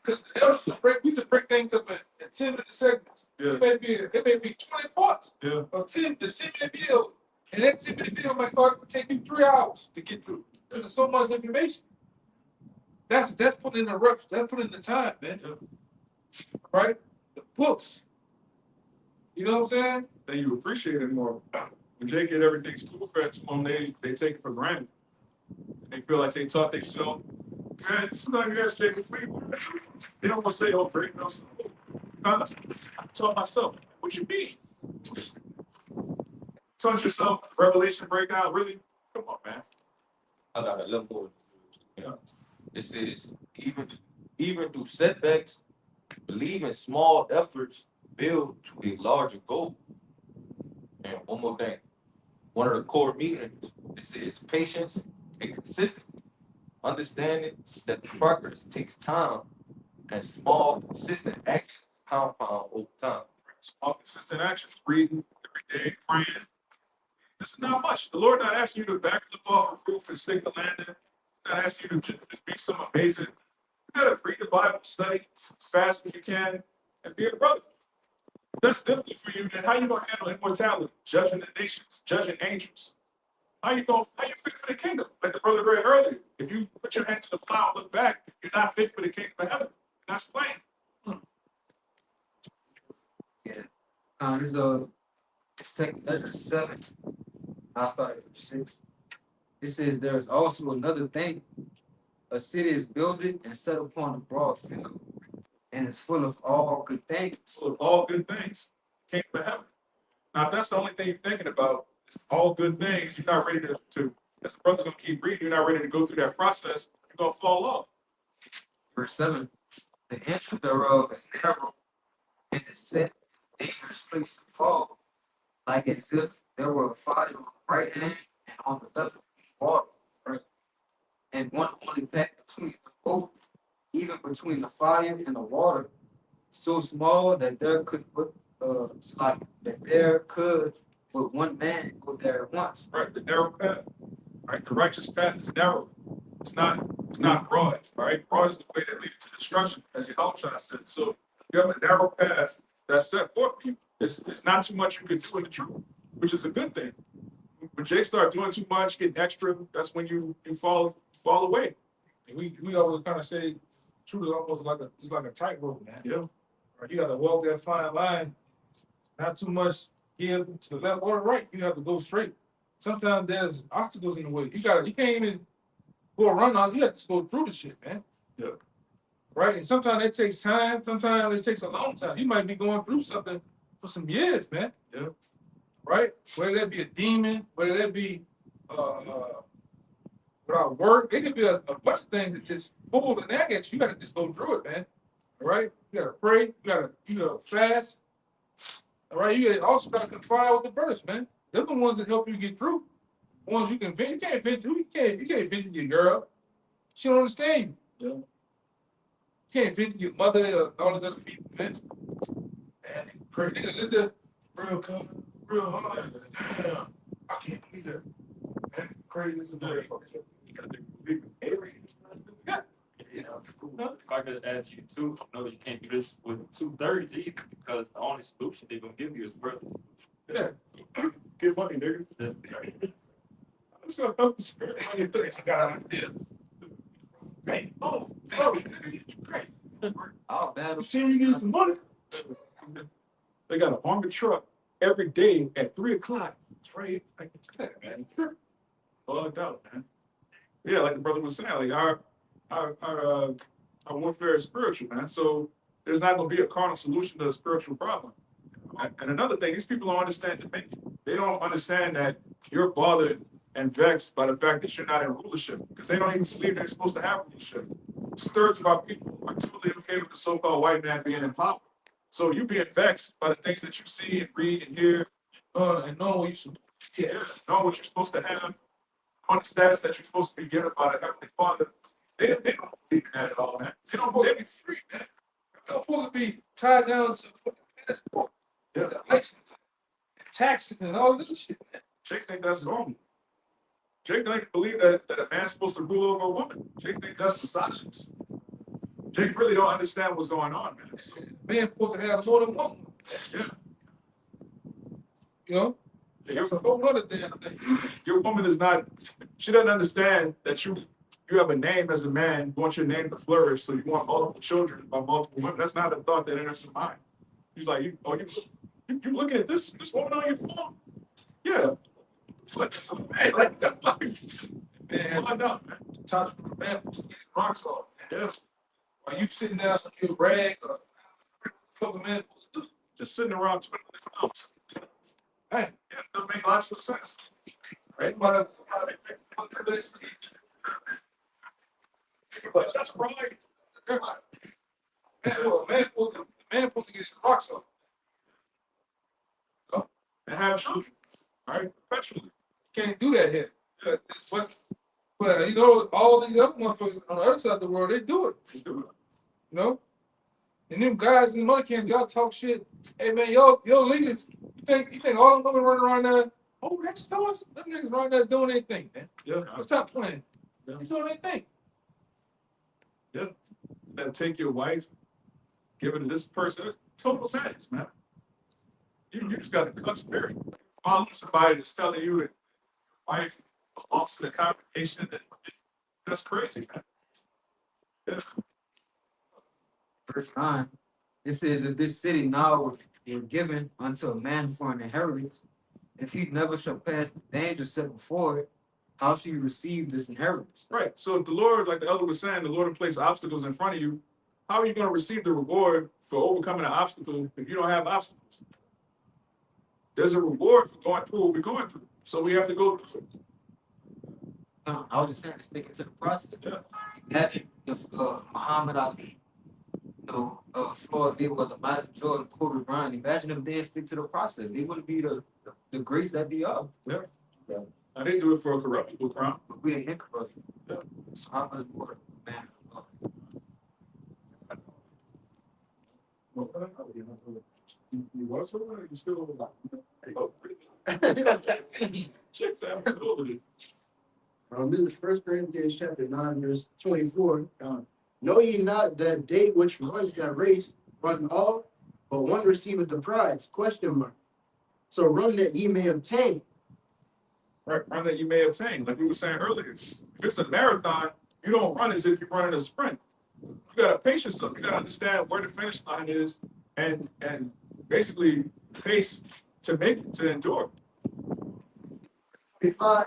because the elders we used to break things up in 10-minute segments.
Yeah.
It may be 20 parts.
Yeah.
Or 10-minute video. And that 10-minute video might take you 3 hours to get through. There's so much information. That's putting in the reps, that's putting in the time, man.
Yeah.
Right? The books. You know what I'm saying?
Then you appreciate it more. When they get everything spoon fed to them, they take it for granted. They feel like they taught themselves. Man, it's not your ass Jacob free. They don't want to say, oh, break no stuff. I taught myself. What you mean? Taught yourself. Revelation breakout. Really? Come on, man.
I got a little more. Yeah. It says, even even through setbacks, believe in small efforts build to a larger goal. And one more thing, one of the core meanings, it says patience and consistency. Understanding that progress takes time and small, consistent actions compound over time.
Small, consistent actions, reading every day, praying. This is not much. The Lord not asking you to backflip off a roof and stick the landing. Not asking you to just be some amazing. You gotta read the Bible, study as fast as you can, and be a brother. If that's difficult for you, then how you gonna handle immortality, judging the nations, judging angels? How you fit for the kingdom? Like the brother read earlier. If you put your hand to the plow and look back, you're not fit for the kingdom of heaven. That's plain.
This second Ezra 7. I'll start at verse 6. It says, there is also another thing. A city is builded and set upon a broad field, and is full of all good things.
So all good things, kingdom of heaven. Now, if that's the only thing you're thinking about, it's all good things, you're not ready to as the brother's gonna keep reading, you're not ready to go through that process, you're gonna fall off.
Verse 7. The entry thereof is narrow, and is set in a dangerous place to fall, like as if there were a fire on the right hand and on the left water, right? And one only path between the both, even between the fire and the water, so small that there could but one man go there at once.
Right, the narrow path, right, the righteous path is narrow, it's not broad, right? Broad is the way that leads to destruction, as your Yahushua said. So you have a narrow path that's set for people. It's not too much you can do in the truth, which is a good thing. When Jake start doing too much, getting extra, that's when you fall away.
And we always kind of say, truth is almost like a tightrope, man.
Yeah.
Right? You got to walk that fine line, not too much give to the left or the right. You have to go straight. Sometimes there's obstacles in the way. You can't even go around all. You have to go through the shit, man.
Yeah.
Right? And sometimes it takes time. Sometimes it takes a long time. You might be going through something for some years, man.
Yeah.
Right? Whether that be a demon, whether that be without work, it could be a bunch of things that just pull the nag at you. You gotta just go through it, man. All right? You gotta pray, you gotta fast. All right, also gotta confide with the brothers, man. They're the ones that help you get through. The ones you can vent. You can't vent to. You can't vent to your girl. She don't understand you.
Yeah.
You can't vent to your mother or all the other people, man. Man, they pray. They live there real good, real hard. Damn, I can't believe that. Man, crazy as a motherfucker.
You gotta believe in Avery.
Yeah.
You know, if I could add to you too, I know you can't do this with 2/3 either, because the only solution they're gonna give you is brothers.
Yeah. Get money, nigga. That's what I'm saying.
I got an idea. Hey, oh, great.
All bad.
You see you need some money?
They got an armored truck every day at 3:00. Trade, like, man, bugged out, man. Yeah, like the brother was saying, like our warfare is spiritual, man. So there's not gonna be a carnal solution to a spiritual problem. And another thing, these people don't understand dominion. They don't understand that you're bothered and vexed by the fact that you're not in rulership, because they don't even believe they're supposed to have rulership. 2/3 of our people are totally okay with the so-called white man being in power. So you being vexed by the things that you see and read and hear, and know what you should know what you're supposed to have, on the status that you're supposed to be given by the Heavenly Father. They don't believe in that at all, man. They don't believe in free, man.
You're supposed to be tied down to the passport, the license, taxes, and all this shit, man.
Jake think that's normal. Jake don't even believe that a man's supposed to rule over a woman. Jake think that's misogynist. Jake really don't understand what's going on, man. So,
Man supposed to have more than one.
yeah.
You know? That's a whole other damn thing.
Your woman is not, she doesn't understand that you have a name as a man, you want your name to flourish, so you want multiple children by multiple women. That's not a thought that enters your mind. He's like, you looking at this woman on your phone? Yeah. Like that.
Man,
Why not, man?
touch man, rocks off.
Yeah.
Are you sitting down on your rag or fucking man?
Just sitting around twiddling his thumbs.
Hey,
Yeah, it doesn't make logical sense.
right?
But that's right.
Man supposed to get his rocks off.
And have children, all right, perpetually.
Can't do that here. But you know, all these other motherfuckers on the other side of the world, they do it. You know? And them guys in the money camps, y'all talk shit. Hey man, yo leaders, you think all them women running around there, oh that's so them niggas running there doing their thing, man.
Yeah,
Stop playing.
Yeah.
They're doing their thing.
and take your wife, give it to this person. Total madness, man. You just got a cut spirit. Following somebody that's telling you that wife belongs to the congregation. That's crazy, man. Yeah.
Verse 9, it says, if this city now were given unto a man for an inheritance, if he never shall pass the danger set before it, how shall you receive this inheritance?
Right. So if the Lord, like the elder was saying, the Lord will place obstacles in front of you, how are you going to receive the reward for overcoming an obstacle if you don't have obstacles? There's a reward for going through what we're going through. So we have to go through it.
I was just saying, stick it to the process.
Yeah.
Imagine if Muhammad Ali, Floyd Mayweather, Michael Jordan, Kobe Bryant, imagine if they didn't stick to the process. They wouldn't be the greats that they are.
Yeah. I didn't do it for a corruptible crown.
But we ain't incorruptible.
Yeah.
So how much more, man?
You was or you still oh, chicks absolutely.
This is 1 Corinthians chapter 9, verse 24. Know ye not that they which run that race run all, but one receiveth the prize? Question mark. So run that ye may obtain.
Right, run that you may obtain. Like we were saying earlier. If it's a marathon, you don't run as if you're running a sprint. You gotta pace yourself. You gotta understand where the finish line is and basically pace to make it, to endure.
25.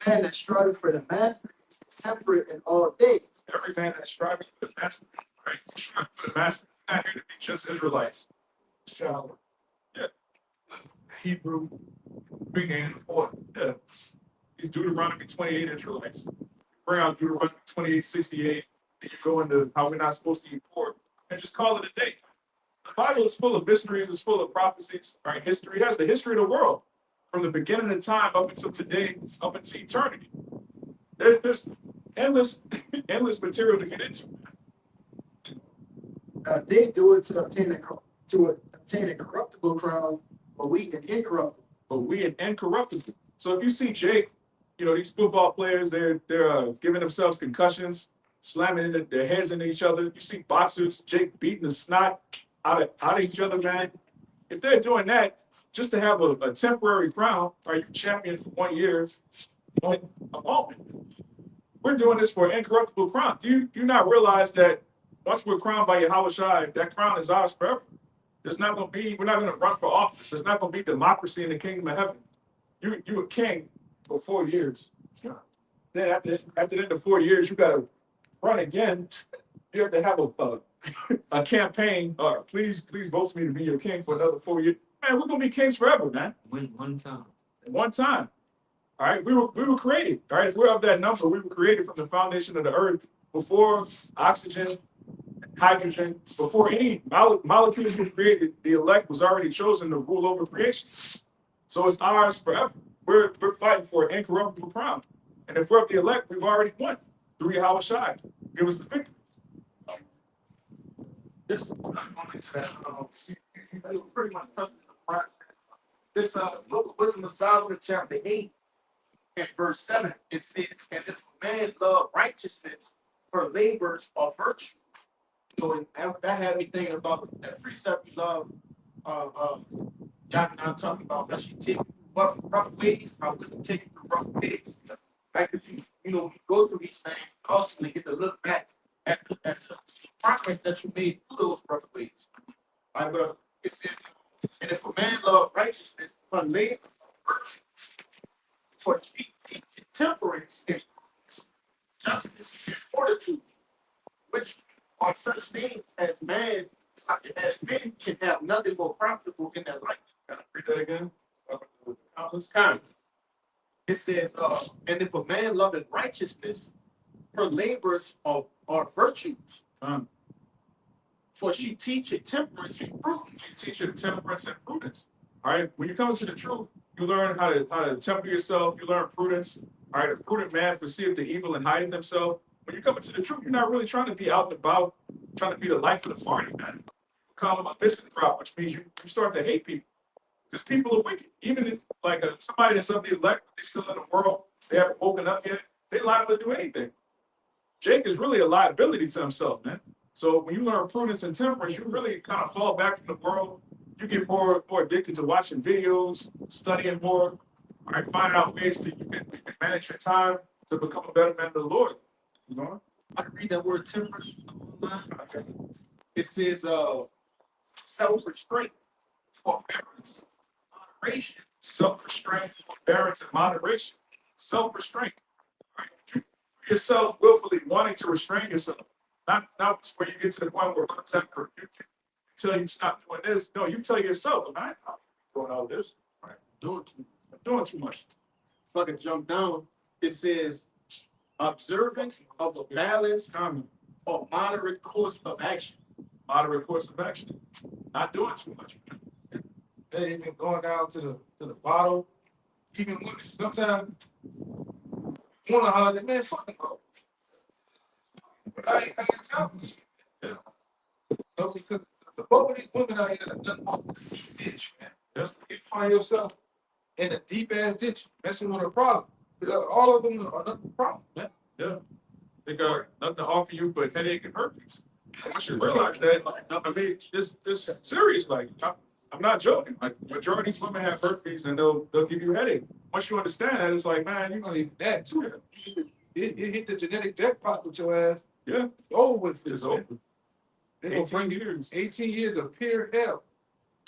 Man that striveth for the master is temperate in all things.
Every man that's striving for the master, right? Striving for the master, not here to be just Israelites. Shower. Yeah. Hebrew, Greek, and important. Yeah. These Deuteronomy 28 Israelites. Bring out Deuteronomy 28:68, and you go into how we're not supposed to eat pork, and just call it a day. The Bible is full of mysteries, it's full of prophecies, right? History. It has the history of the world from the beginning of time up until today, up into eternity. There's endless material to get into.
They do it to obtain a corruptible crown, but we an incorruptible.
But we an incorruptible. So if you see Jake, these football players, they're giving themselves concussions, slamming their heads into each other. You see boxers, Jake beating the snot out of each other, man. If they're doing that just to have a temporary crown, right? You're champion for 1 year, a moment. We're doing this for an incorruptible crown. Do you not realize that once we're crowned by Yahweh Shai, that crown is ours forever? We're not going to run for office. There's not going to be democracy in the kingdom of heaven. You a king for 4 years. Then after the end of 4 years, you got to run again. You have to have a campaign. Please vote for me to be your king for another 4 years. Man, we're going to be kings forever, man.
One time.
One time. All right, we were created. All right, if we're of that number, we were created from the foundation of the earth before oxygen, hydrogen, before any molecules were created. The elect was already chosen to rule over creation. So it's ours forever. We're fighting for an incorruptible crown. And if we're of the elect, we've already won through Yahweh Shai. Give us the victory.
This pretty much touching the process. This book of Wisdom of Solomon, chapter 8, and verse 7, it says, and if a man love righteousness, her labors are virtue. And that had me thinking about that precept of Yakin I'm talking about, that she take rough ways, how wisdom taking through rough ways. Like if you go through these things, also you get to look back at the progress that you made through those rough ways. Right, but it says, and if a man love righteousness, her labor virtue, for she teaches temperance and justice and fortitude, which are such things as men can have nothing more profitable in their life.
Can I read that again?
Kind. It says, and if a man loveth righteousness, her labors are virtues, For she teacheth temperance and prudence.
She teach you temperance and prudence. All right. When you come into the truth, you learn how to temper yourself. You learn prudence. All right. A prudent man foreseeth the evil and hideth himself. When you come into the truth, you're not really trying to be out and about, trying to be the life of the party, man. You become a misanthrope, which means you start to hate people because people are wicked. Even if, like somebody that's of the elect, they still in the world, they haven't woken up yet. They're liable to do anything. Jake is really a liability to himself, man. So when you learn prudence and temperance, you really kind of fall back from the world. You get more addicted to watching videos, studying more, all right, finding out ways that you can manage your time to become a better man of the Lord. You know?
I can read that word temperance online. It says self-restraint, forbearance, moderation.
Self-restraint, forbearance, and moderation. Self-restraint. Right? You yourself willfully wanting to restrain yourself. Not where you get to the point where, for example, you can tell you stop doing this. No, you tell yourself, I'm not doing all this. Right? I'm doing too much.
If I can jump down, it says observance of a balanced or moderate course of action.
Moderate course of action. Not doing too much.
They even going down to the bottle. Even when sometimes one of holler, man, fuck it, bro. I can't tell for this.
Yeah.
No, because the both of these women out here that done walk the deep ditch, man.
Yeah.
You find yourself in a deep ass ditch, messing with a problem. All of them are not the problem, man.
Yeah. They got nothing to offer you but headache and herpes. I should realize that. I mean, this serious. Like, I'm not joking. Like, majority of women have herpes and they'll give you a headache. Once you understand that, it's like, man,
You don't even that too. It hit the genetic jackpot with your ass.
Yeah.
It's over with.
It's over.
They gonna
18
bring
years.
18 years of pure hell.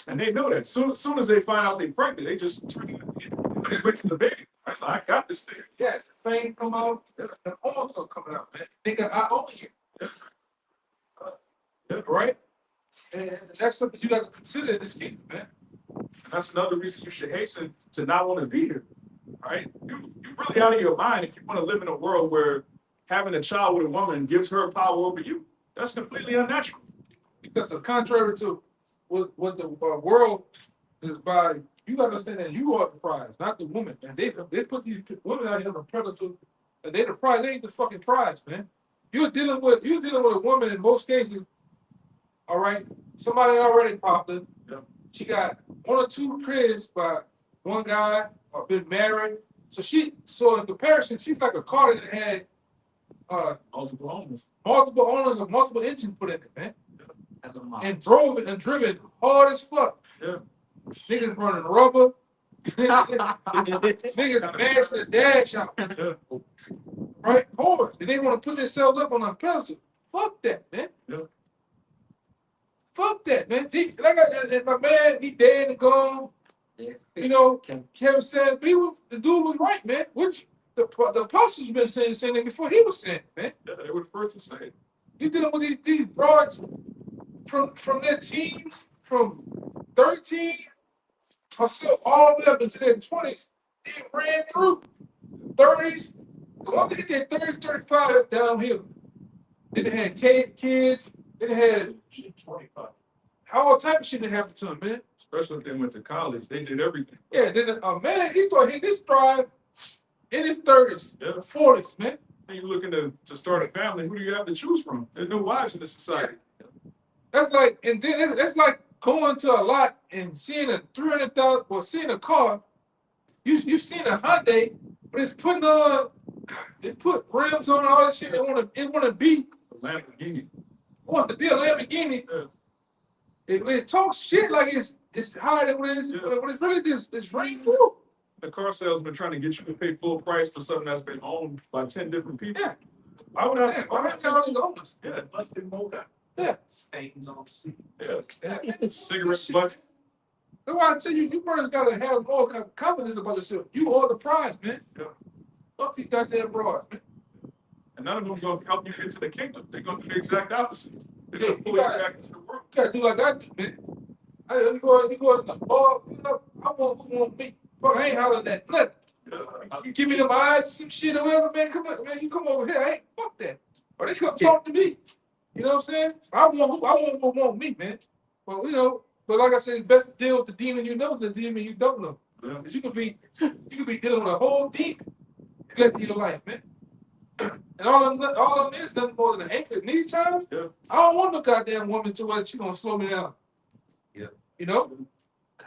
And they know that. Soon as they find out they're pregnant, they just turn it. They wait to the baby. Right? So I got this thing.
Yeah, the fame come out, the hormones are coming out, man. Nigga, I own you.
Yeah.
Right? And that's something you got to consider in this game, man.
And that's another reason you should hasten to not want to be here. Right? You're really out of your mind if you want to live in a world where having a child with a woman gives her power over you. That's completely unnatural.
Because contrary to what the world is by, you got to understand that you are the prize, not the woman. And they put these women out here on a pedestal, and they the prize. They ain't the fucking prize, man. You're dealing with a woman in most cases. All right, somebody already popular.
Yeah.
She got 1 or 2 kids by one guy or been married. So in comparison, she's like a car that had
Multiple owners.
multiple owners and multiple engines put in it, man. And drove it and driven hard as fuck.
Yeah.
Niggas running rubber. Niggas mashing the dash out.
Yeah.
Right? Hard. And they want to put themselves up on a pedestal. Fuck that, man.
Yeah.
Fuck that, man. And my man, he dead and gone. You know, Kevin said the dude was right, man. Which the apostles been saying it before he was saying it, man.
Yeah, they were the first to say it.
You dealing with these broads from their teens, from 13 or so, all the way up into their 20s. They ran through 30s. The one that hit their 30s, 35 downhill. Then they had kids. Then they had 25. All type of shit that happened to them, man.
Especially if they went to college. They did everything.
Yeah, then a man, he started hitting his stride in his 30s,
Yeah.
40s, man.
And you're looking to start a family, who do you have to choose from? There's no wives in this society.
That's like, and then that's like going to a lot and seeing a 300,000 or seeing a car. You seen a Hyundai, but it's put rims on all that shit. It wanna be
A Lamborghini.
wants to be a Lamborghini.
Yeah.
It talks shit like it's higher than what it is,
Yeah.
but it's really this rain through.
The car salesman trying to get you to pay full price for something that's been owned by 10 different people.
Yeah.
Why would I?
Why have all these owners?
Yeah.
Busted motor.
Yeah.
Stains on the seat.
Yeah. Cigarette butts.
That's why I tell you, you brothers gotta have more confidence about yourself. You hold the prize, man.
Yeah.
Fuck these goddamn broads, man.
And none of them going to help you get to the kingdom. They're going to do the exact opposite. They're going to
Yeah,
pull
you
you
gotta-
back into the world.
You gotta do like I do, man. You go in the bar, you know, I want me. Fuck, I ain't hollering at nothing. You give me them eyes, some shit or whatever, man. Come on, man. You come over here. Hey, fuck that. Or they come talk to me. You know what I'm saying? I want me, man. But you know, but like I said, it's best to deal with the demon you know than the demon you don't know. Because you could be dealing with a whole demon in your life, man. And all of them is nothing more than an anchor. In these times,
Yeah.
I don't want no goddamn woman to where she gonna slow me down.
Yeah.
You know?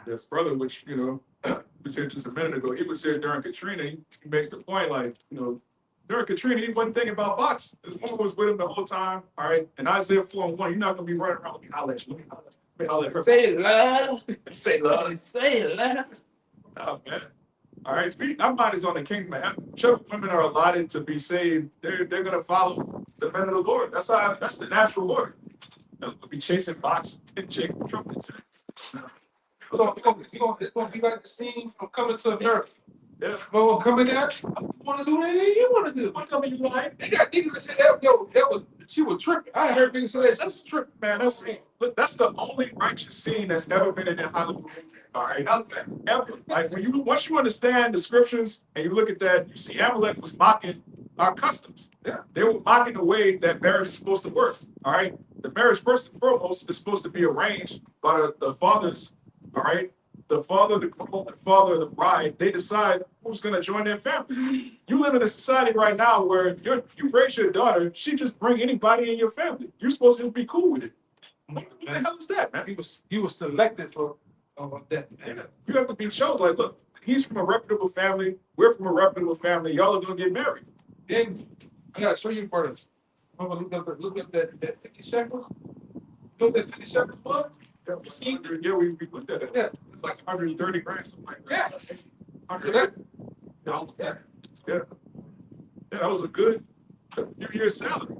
This brother, which, we said just a minute ago, he was saying during Katrina, he makes the point, like, during Katrina, he wasn't thinking about boxing. This woman was with him the whole time, all right? And Isaiah 4:1, you're not going to be running around, let me holler at you, let me holler at her.
Say it loud.
Say love.
Say it loud.
Oh, man. All right, our mind is on the kingdom of heaven. Whichever women are allotted to be saved, they're going to follow the men of the Lord. That's the natural order. We'll be chasing boxing and shaking trumpets.
It's gonna be like the scene from Coming to America.
Yeah.
Well, coming there, I want to do anything you want to do.
Don't tell me you lying.
They got niggas that said she was tripping. I heard niggas say that.
That's tripping, man. That's the only righteous scene that's ever been in a Hollywood movie. All right, ever. Like once you understand the scriptures and you look at that, you see Amalek was mocking our customs.
Yeah.
They were mocking the way that marriage is supposed to work. All right, the marriage first and foremost is supposed to be arranged by the fathers. All right, the father, the groom, the father, the bride. They decide who's going to join their family. You live in a society right now where you raise your daughter, she just bring anybody in your family. You're supposed to just be cool with it. What the hell is that, man?
He was selected for that.
Yeah. You have to be chosen. Like, look, he's from a reputable family. We're from a reputable family. Y'all are gonna get married.
Then I gotta show you brothers. I'm gonna look up that 50 shekels. You know what that 50 shekels was?
Yeah, we looked at it.
Yeah.
It's like 130 grand, something like that.
Yeah. After that,
Yeah. Yeah, that was a good few years' salary.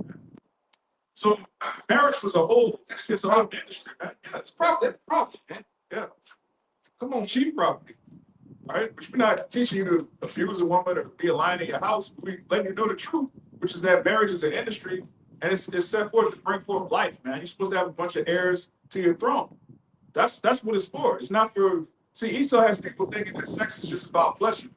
So marriage was it's a whole industry, man. Yeah, it's
property, man.
Yeah.
Come on,
Cheap property. All right, which we're not teaching you to abuse a woman or be a lion in your house. We letting you know the truth, which is that marriage is an industry and it's set forth to bring forth life, man. You're supposed to have a bunch of heirs to your throne. That's what it's for. It's not for. See, Esau has people thinking that sex is just about pleasure.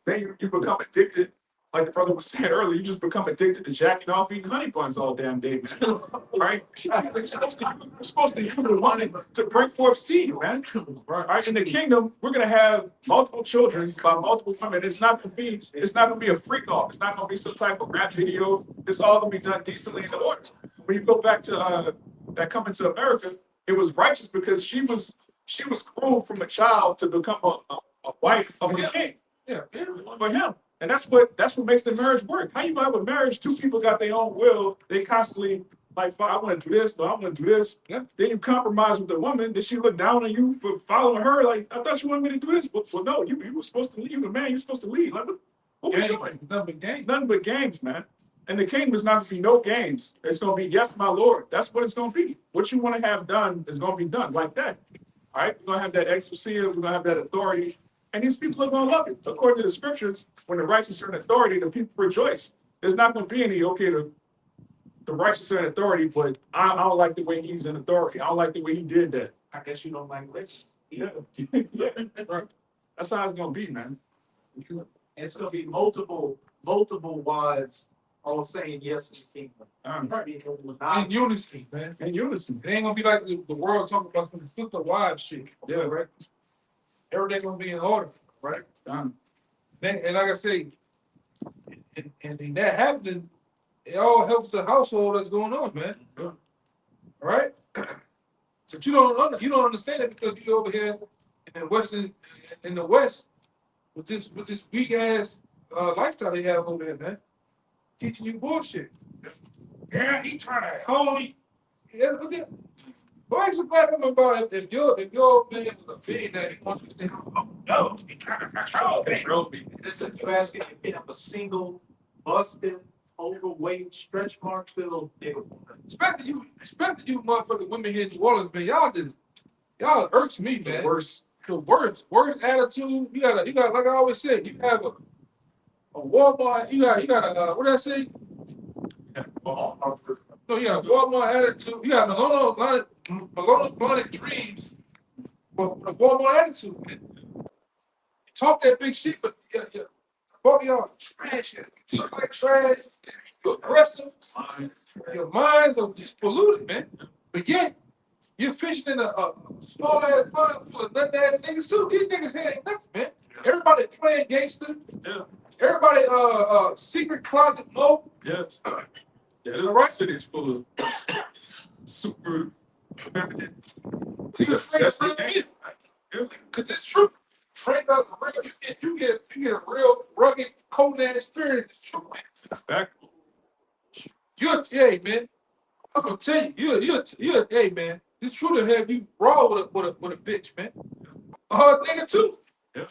Then you become addicted, like the brother was saying earlier. You just become addicted to jacking off, eating honey buns all damn day, man. Right? You're supposed to use the money to bring forth seed, man. Right? In the kingdom, we're gonna have multiple children by multiple women. It's not gonna be a freak off. It's not gonna be some type of rap video. It's all gonna be done decently in the order. When you go back to that Coming to America, it was righteous because she was groomed from a child to become a wife of a king.
Yeah,
for him. And that's what makes the marriage work. How you have a marriage, two people got their own will, they constantly like, I want to do this, no, I want to do this.
Yeah.
Then you compromise with the woman, then she look down on you for following her, like, I thought you wanted me to do this. Well no, you were supposed to lead, you the man, you're supposed to lead. Like, what we doing?
Nothing but games.
Nothing but games, man. And the kingdom is not going to be no games. It's going to be, yes, my Lord. That's what it's going to be. What you want to have done is going to be done like that. All right? We're going to have that exousia. We're going to have that authority. And these people are going to love it. According to the scriptures, when the righteous are in authority, the people rejoice. There's not going to be any, the righteous are in authority, but I don't like the way he's in authority. I don't like the way he did that.
I guess you don't like this.
Yeah. Yeah. Right. That's how it's going to be, man.
And it's gonna be multiple wives all saying yes to the kingdom.
In unison, man.
In unison.
It ain't gonna be like the world talking about some sister wives shit.
Yeah.
Right. Everything gonna be in order, right? And like I say, and that happening, it all helps the household that's going on, man. All right. But you don't understand it because you're over here in the West with this weak ass lifestyle they have over there, man. Teaching you bullshit. Yeah, he trying to hold me. Yeah, but then, why is it black woman about if your man is a big that he wants you to say, oh no, he trying to control me.
Listen, you asking to pick up a single, busted, overweight, stretch mark filled nigga.
Especially you motherfucking women here in New Orleans, man. Y'all irks me, man. The worst attitude. You got like I always said, you have a Walmart, you got a what did I say? No, you got a Walmart attitude. You got Malone Blunted dreams, but a Walmart attitude, man. You talk that big shit, but both of y'all trash. You talk like trash. you're aggressive, your minds are just polluted, man. But yet, you're fishing in a small ass pond full of nut ass niggas too. These niggas here ain't nothing, man. Everybody playing gangster.
Yeah.
Everybody secret closet mode.
Yes. Yeah, the right city is full of super feminine.
This is
Obsessed
Frank
with
Frank.
that.
Cause it's true. Frank does real. You get a real rugged Conan experience. It's true, man.
Back.
Hey man, I'm gonna tell you, hey man, it's true to have you raw with a bitch, man. A hard nigga too.
Yeah.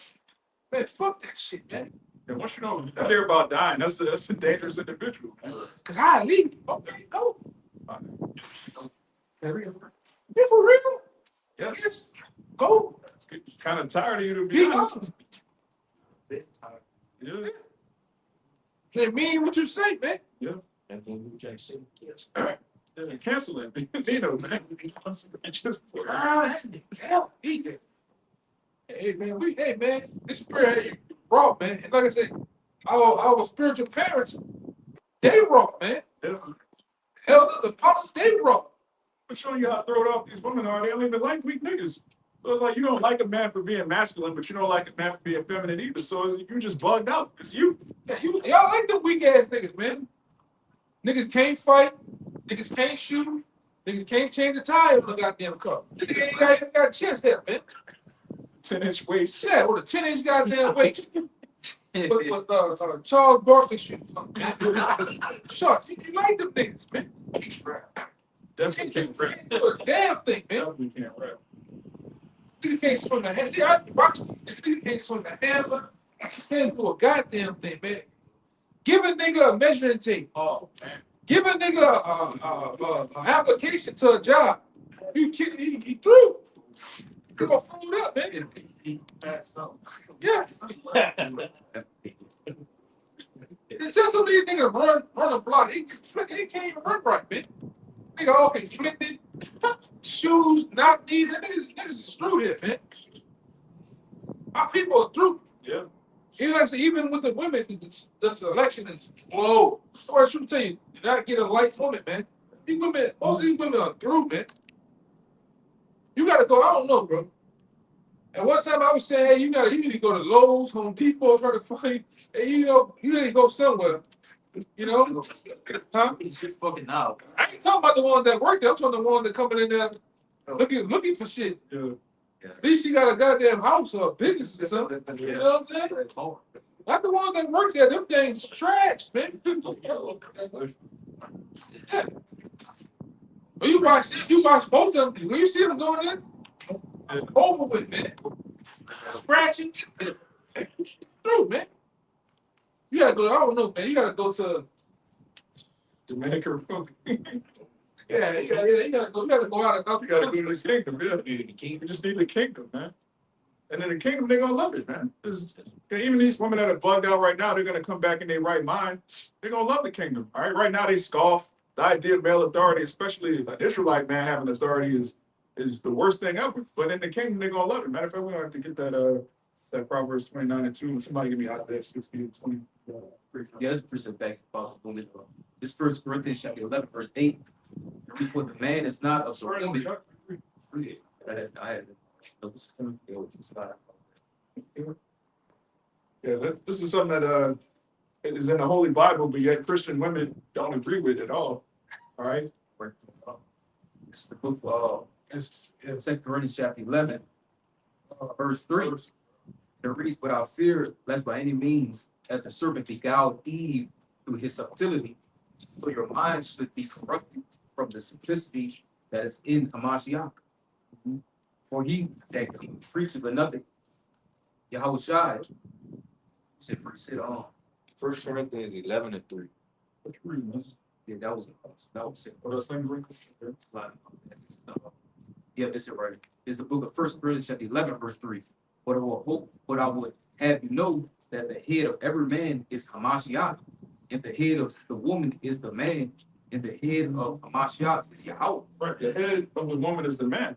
Man, fuck that shit, man.
And once you don't care about dying, that's a dangerous individual. Man.
Cause I leave. Okay, go. Yeah, for real?
Yes.
Go.
Kind of tired of you to be
Be
honest.
honest.
Yeah.
They mean what you say, man.
And then you just say, yes.
Yeah, cancel it. Nino, man. Just for
Hell, hey man, this spirit raw, man. And like I said, our spiritual parents, they raw, man. Elders, the apostles, they raw.
I'm showing you how thrown off these women are. They don't even like weak niggas. So it's like you don't like a man for being masculine, but you don't like a man for being feminine either. So you just bugged out. It's you.
Yeah, y'all like them weak ass niggas, man. Niggas can't fight, niggas can't shoot, niggas can't change the tire on the goddamn car. Nigga ain't even got a chance there, man.
10-inch waist.
Yeah, with a 10-inch goddamn waist. But Charles Barkley shoes. Sure, you like them niggas, man.
Definitely can't rap.
Do a damn thing, man.
Definitely can't rap.
Nigga can't swing the hand. Nigga can't swing the hammer. Can't do a goddamn thing, man. Give a nigga a measuring tape.
Oh, man.
Give a nigga an application to a job. You kidding? He through. Come on, food up, man. Yeah. Tell some of these niggas run a block. He can't even run right, man. Nigga all conflicted. Shoes, not knees. Niggas is screwed here, man. Our people are through.
Yeah.
Even with the women, the selection is low. So I should tell you, you gotta get a light woman, man. These women, most of these women are through, man. You gotta go, I don't know, bro. And one time I was saying, hey, you need to go to Lowe's, Home Depot, try to find, hey, you need to go somewhere. You know? Huh?
It's just fucking now.
I ain't talking about the ones that work there. I'm talking about the ones that coming in there looking for shit.
Yeah.
At least she got a goddamn house or a business or something. You know what I'm saying? Not the ones that work there. Them things trash, man. Yeah. When you watch both of them. When you see them going in, it's over with, man. Scratching. Through, man. You gotta go, I don't know, man. You gotta go to
Dominican Republic.
yeah, you gotta go out and
You gotta go to the kingdom, yeah. You just need the kingdom, man. And in the kingdom, they're gonna love it, man. Even these women that are bugged out right now, they're gonna come back in their right mind. They're gonna love the kingdom. All right. Right now they scoff. The idea of male authority, especially an Israelite man having authority, is the worst thing ever. But in the kingdom, they're gonna love it. Matter of fact, we're gonna have to get that Proverbs 29:2. Somebody give me Isaiah 60:20.
Yeah, let's present back about the woman. This 1 Corinthians chapter 11, verse 8. For the man is not of the woman. I had
Yeah, this is something that is in the Holy Bible, but yet Christian women don't agree with at all. All right.
This is the book of 2 Corinthians chapter 11, verse 3. It reads, without fear, lest by any means that the serpent beguiled Eve through his subtlety, so your minds should be corrupted from the simplicity that is in Hamashiach. For he that preaches another, Yahushua, said, on.
1 Corinthians 11:3.
Yeah, that was it. Yeah, this is right. It's the book of 1 Corinthians chapter 11, verse 3. But I would have you know that the head of every man is Hamashiach, and the head of the woman is the man, and the head of Hamashiach is Yahweh.
Right. The head of the woman is the man.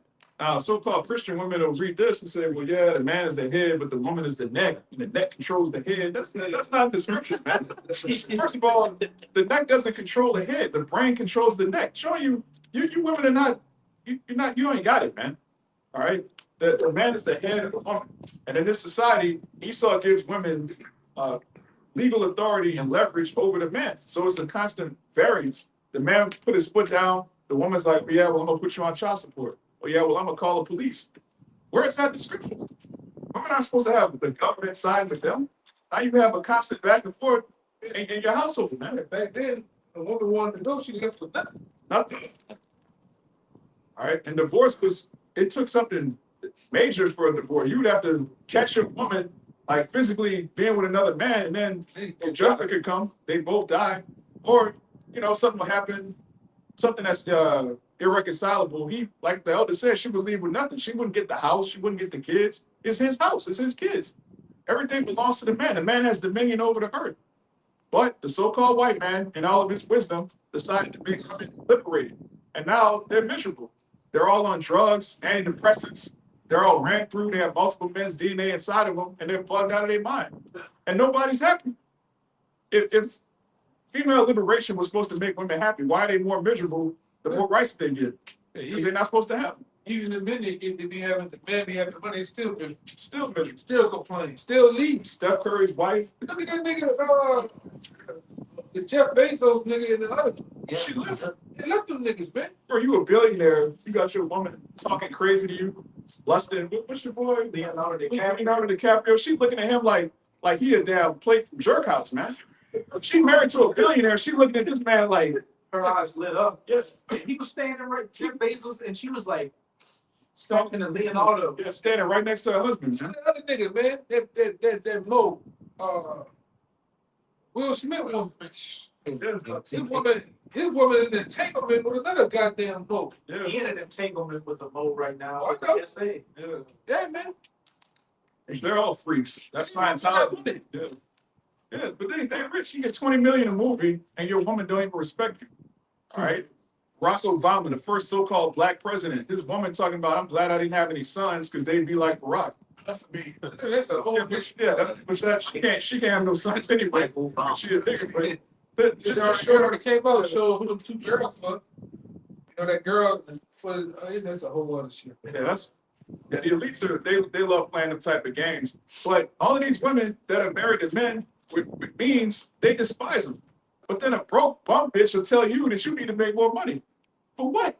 So-called Christian women will read this and say, well, yeah, the man is the head, but the woman is the neck, and the neck controls the head. That's not the scripture, man. First of all, the neck doesn't control the head. The brain controls the neck. Showing you women are not, you ain't got it, man. All right? The man is the head of the woman. And in this society, Esau gives women legal authority and leverage over the man. So it's a constant variance. The man put his foot down. The woman's like, well, yeah, well, I'm going to put you on child support. Well, yeah, well, I'm going to call the police. Where is that in the scripture? Women aren't supposed to have the government side with them. Now you have a constant back and forth in your household, man.
Back then, a woman wanted to go, she left with nothing.
Nothing. All right. And divorce it took something major for a divorce. You would have to catch your woman like physically being with another man, and then a judgment could come. They both die. Or, something will happen, something that's irreconcilable. He, like the elder said, she would leave with nothing. She wouldn't get the house. She wouldn't get the kids. It's his house. It's his kids. Everything belongs to the man. The man has dominion over the earth. But the so-called white man, in all of his wisdom, decided to make women liberated. And now they're miserable. They're all on drugs, antidepressants. They're all ran through. They have multiple men's DNA inside of them, and they're plugged out of their mind. And nobody's happy. If female liberation was supposed to make women happy, why are they more miserable the more rights they get? Because they're not supposed to have them.
Even the men they be having, the man be having the money, still miserable,
Miserable.
still complaining, still leave.
Steph Curry's wife,
Look at that nigga, the Jeff Bezos nigga in the other.
she left.
They left them niggas, man.
Bro, you a billionaire. You got your woman talking crazy to you, lusting. What's your boy? Leonardo DiCaprio. She looking at him like he a damn plate from Jerk House, man. She married to a billionaire. She looking at this man like
Her eyes lit up.
yes.
He was standing right, Jeff Bezos, and she was like talking to Leonardo.
Yeah, standing right next to her husband, man.
The other nigga, man, that Mo, Will Smith was his woman in the entanglement with another goddamn Mo.
Yeah.
He in an entanglement with the Mo right now.
I know.
PSA.
Yeah, man.
They're all freaks. That's Scientology. Yeah. Yeah, but they're rich. You get 20 million a movie, and your woman don't even respect you. All right. Barack Obama, the first so-called black president, his woman talking about, I'm glad I didn't have any sons because they'd be like Barack.
That's a whole bitch.
She can't have no sons anyway. She a nigga, but
You know, sure already came out and showed who them two girls were. You know, that girl that's a whole other shit.
yeah, the elites they love playing them type of games. But all of these women that are married to men with means, they despise them. But then a broke bum bitch will tell you that you need to make more money. For what?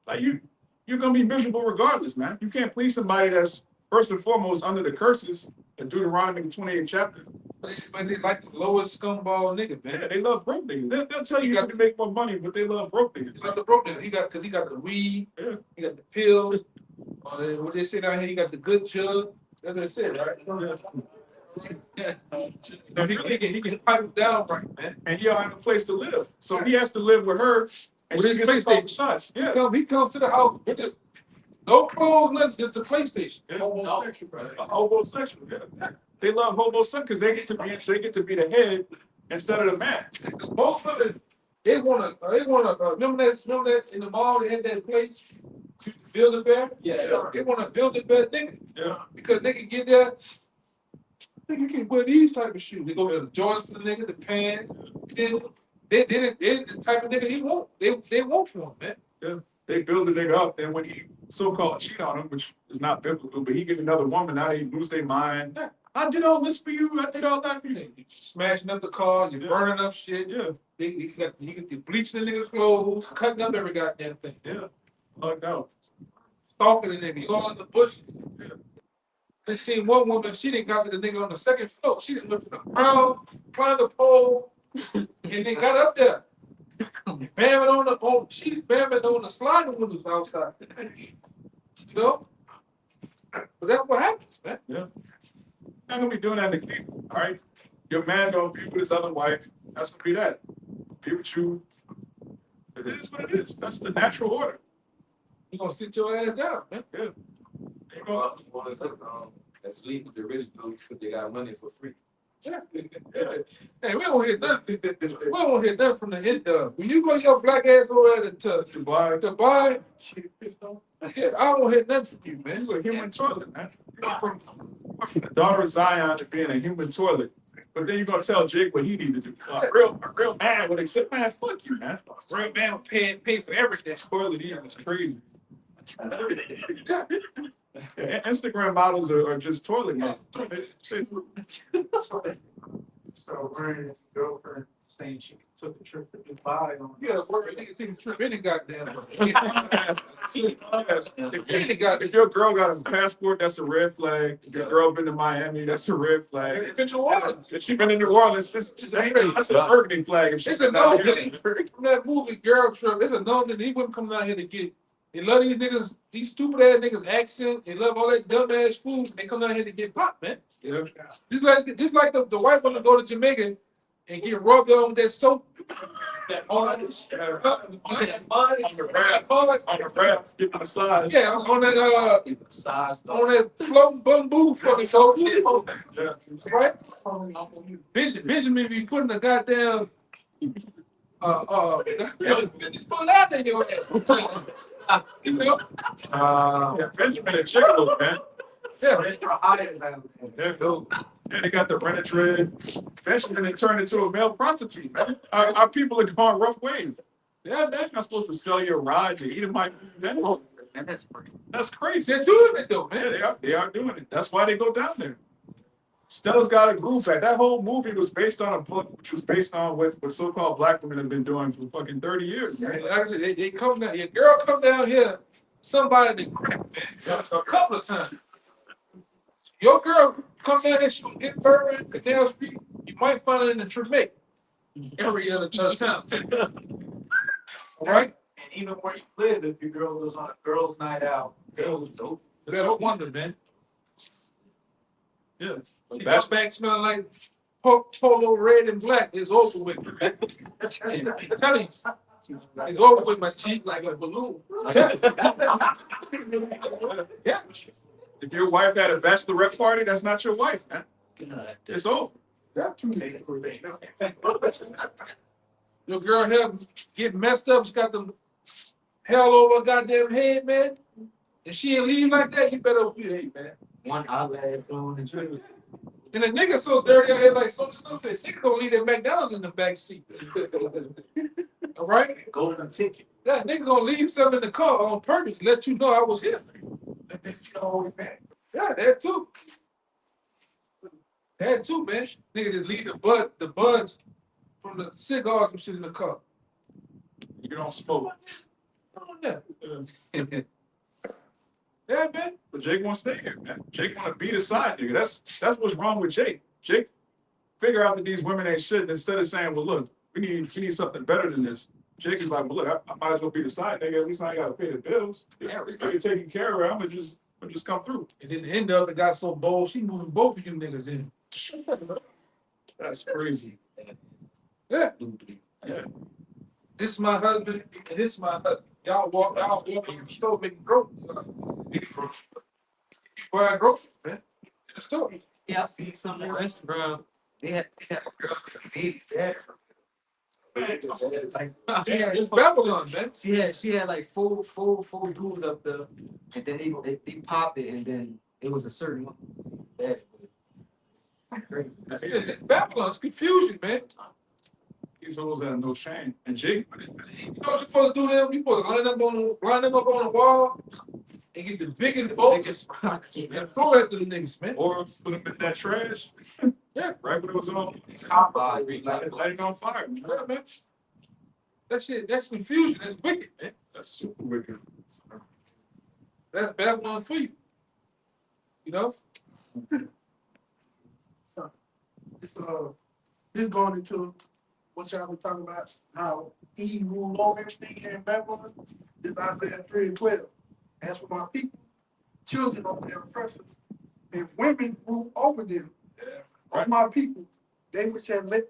Like you're gonna be miserable regardless, man. You can't please somebody that's first and foremost under the curses in Deuteronomy 28th chapter.
But they like the lowest scumball nigga, man.
Yeah, they love broke niggas. They'll tell you to make more money, but they love broke niggas.
He got the broke nigga. He got the weed,
Yeah.
he got the pill. What they say down here, he got the good jug. That's what they said, right? He can pipe it down right, man.
And he don't have a place to live. So he has to live with her and
With
she
his
gets to call the
PlayStation.
shots. Yeah.
He comes to the house with just no clothes left, just the PlayStation.
Homosexual. Yeah. They love homosexual because they get to be the head instead of the man.
Most of it, they wanna remember that in the mall they had that place to build a bear?
Yeah.
They wanna build a bear nigga.
Yeah.
Because they can get there. Nigga can wear these type of shoes. They go to the Jordans for the nigga, the pants. They the type of nigga he want. They want for him, man.
Yeah. They build the nigga up. Then when he so-called cheat on him, which is not biblical, but he get another woman, now they lose their mind.
Yeah.
I did all this for you. I did all that for you.
You smashing up the car, you're burning up shit.
Yeah.
He got bleaching the nigga's clothes, cutting up every goddamn thing.
Yeah. Locked out.
Stalking the nigga, you all in the bush. They seen one woman, she didn't got to the nigga on the second floor. She didn't look from the ground, climbed the pole, and they got up there. She's bamming on the sliding windows outside. You know? But that's what happens, man.
Yeah. Not gonna be doing that in the kingdom, all right? Your man gonna be with his other wife. That's gonna be that. Be with you. It is what it is. That's the natural order.
You gonna sit your ass down, man.
Yeah. You know,
That sleep with the rich dudes because they got money for free.
Hey, we don't hear nothing. We don't hear nothing from the end. When you go your black ass over there to
Dubai.
Dubai, Yeah, I don't hear nothing from you, man.
It's a human toilet, man. You went from the daughter of Zion to being a human toilet. But then you're gonna tell Jake what he need to do. A real man when they say, man, fuck you, man.
Real man pay for everything.
Toilet eating is crazy. Yeah, Instagram models are just toilet models.
So Brandon's girlfriend saying she took a trip to Dubai on.
Yeah, where a nigga take a trip any goddamn any goddamn.
If your girl got a passport, that's a red flag. If your girl been to Miami, that's a red flag.
If it's New Orleans,
If she been in New Orleans, that's a burgundy flag. If
it's
she's
a known thing from that movie Girl Trip. It's a known thing. He wouldn't come down here to get. They love these niggas, these stupid ass niggas accent. They love all that dumb ass food. They come down here to get popped, man.
Yeah.
Just like the white woman go to Jamaica and get rubbed on with that soap.
On the raft, get massage.
Yeah, on that floating bamboo fucking soap.
Yeah.
Right? Benjamin be putting the goddamn full out in your ass. You know?
Yeah, Benjamin and Chickalope, man.
Yeah.
There you go. And they got the rented red. Benjamin they turned into a male prostitute, man. Our people are going rough ways. Yeah, they're not supposed to sell your ride to eat in my food. That's crazy.
They're doing it though,
Yeah,
man.
they are doing it. That's why they go down there. Stella's got a groove back. That whole movie was based on a book, which was based on what so-called black women have been doing for fucking 30 years.
Like I said, they come down. Your girl come down here. Somebody that crack that a couple of times. Your girl come down here. She gonna get burned in Canal Street. You might find her in the Tremay every other time. All right.
And even where you live, if your girl goes on a girls' night out,
You better wonder, man.
Yeah.
She comes back smelling like polo red and black. It's over with. I'm telling you, it's over with, my cheek.
Like a balloon.
Yeah. If your wife had a bachelorette party, that's not your wife, man. It's over.
Your girl here get messed up. She got them hell over her goddamn head, man. And she ain't leave like that. You better behave, man.
One eyelash on and two.
And the nigga so dirty out here like so stupid. Nigga gonna leave that McDonald's in the back seat. All right?
golden ticket.
That nigga gonna leave something in the car on purpose to let you know I was here.
Let this go back.
Yeah, that too. That too, man. Nigga just leave the buds from the cigars and shit in the car.
You don't smoke.
Oh, yeah. Yeah, man.
But Jake won't stay here, man. Jake want to beat aside, nigga. That's what's wrong with Jake. Jake figure out that these women ain't shit. And instead of saying, well, look, we need something better than this. Jake is like, well, look, I might as well beat aside, nigga. At least I ain't gotta pay the bills. Yeah, it's gonna be taken care of. I'm gonna just come through.
And then the end of it got so bold, she moving both of you niggas in.
That's crazy.
Yeah.
Yeah.
This is my husband, and this is my husband. Y'all walk in the store making groceries. Buying groceries, man. In the store.
Yeah, I seen some in the restaurant. They had a girl made that.
It's Babylon, man.
She had like four dudes up there, and then they popped it, and then it was a certain one.
It's Babylon. It's confusion, man.
These hoes have no shame. And Jake,
You know what you're supposed to do then? You're supposed to line them up on the wall and get the biggest focus and throw it at the niggas, man.
or put them in that trash.
Yeah.
Right when it was on. Light it on fire. Man.
Yeah, man. That shit, that's confusion. That's wicked, man.
That's super wicked.
That's Babylon for you. You know?
This going into what y'all been talking about, how Eve ruled over everything here in Babylon. This Isaiah 3:12. As for my people, children of their oppressors, if women rule over them, all my people, they which have led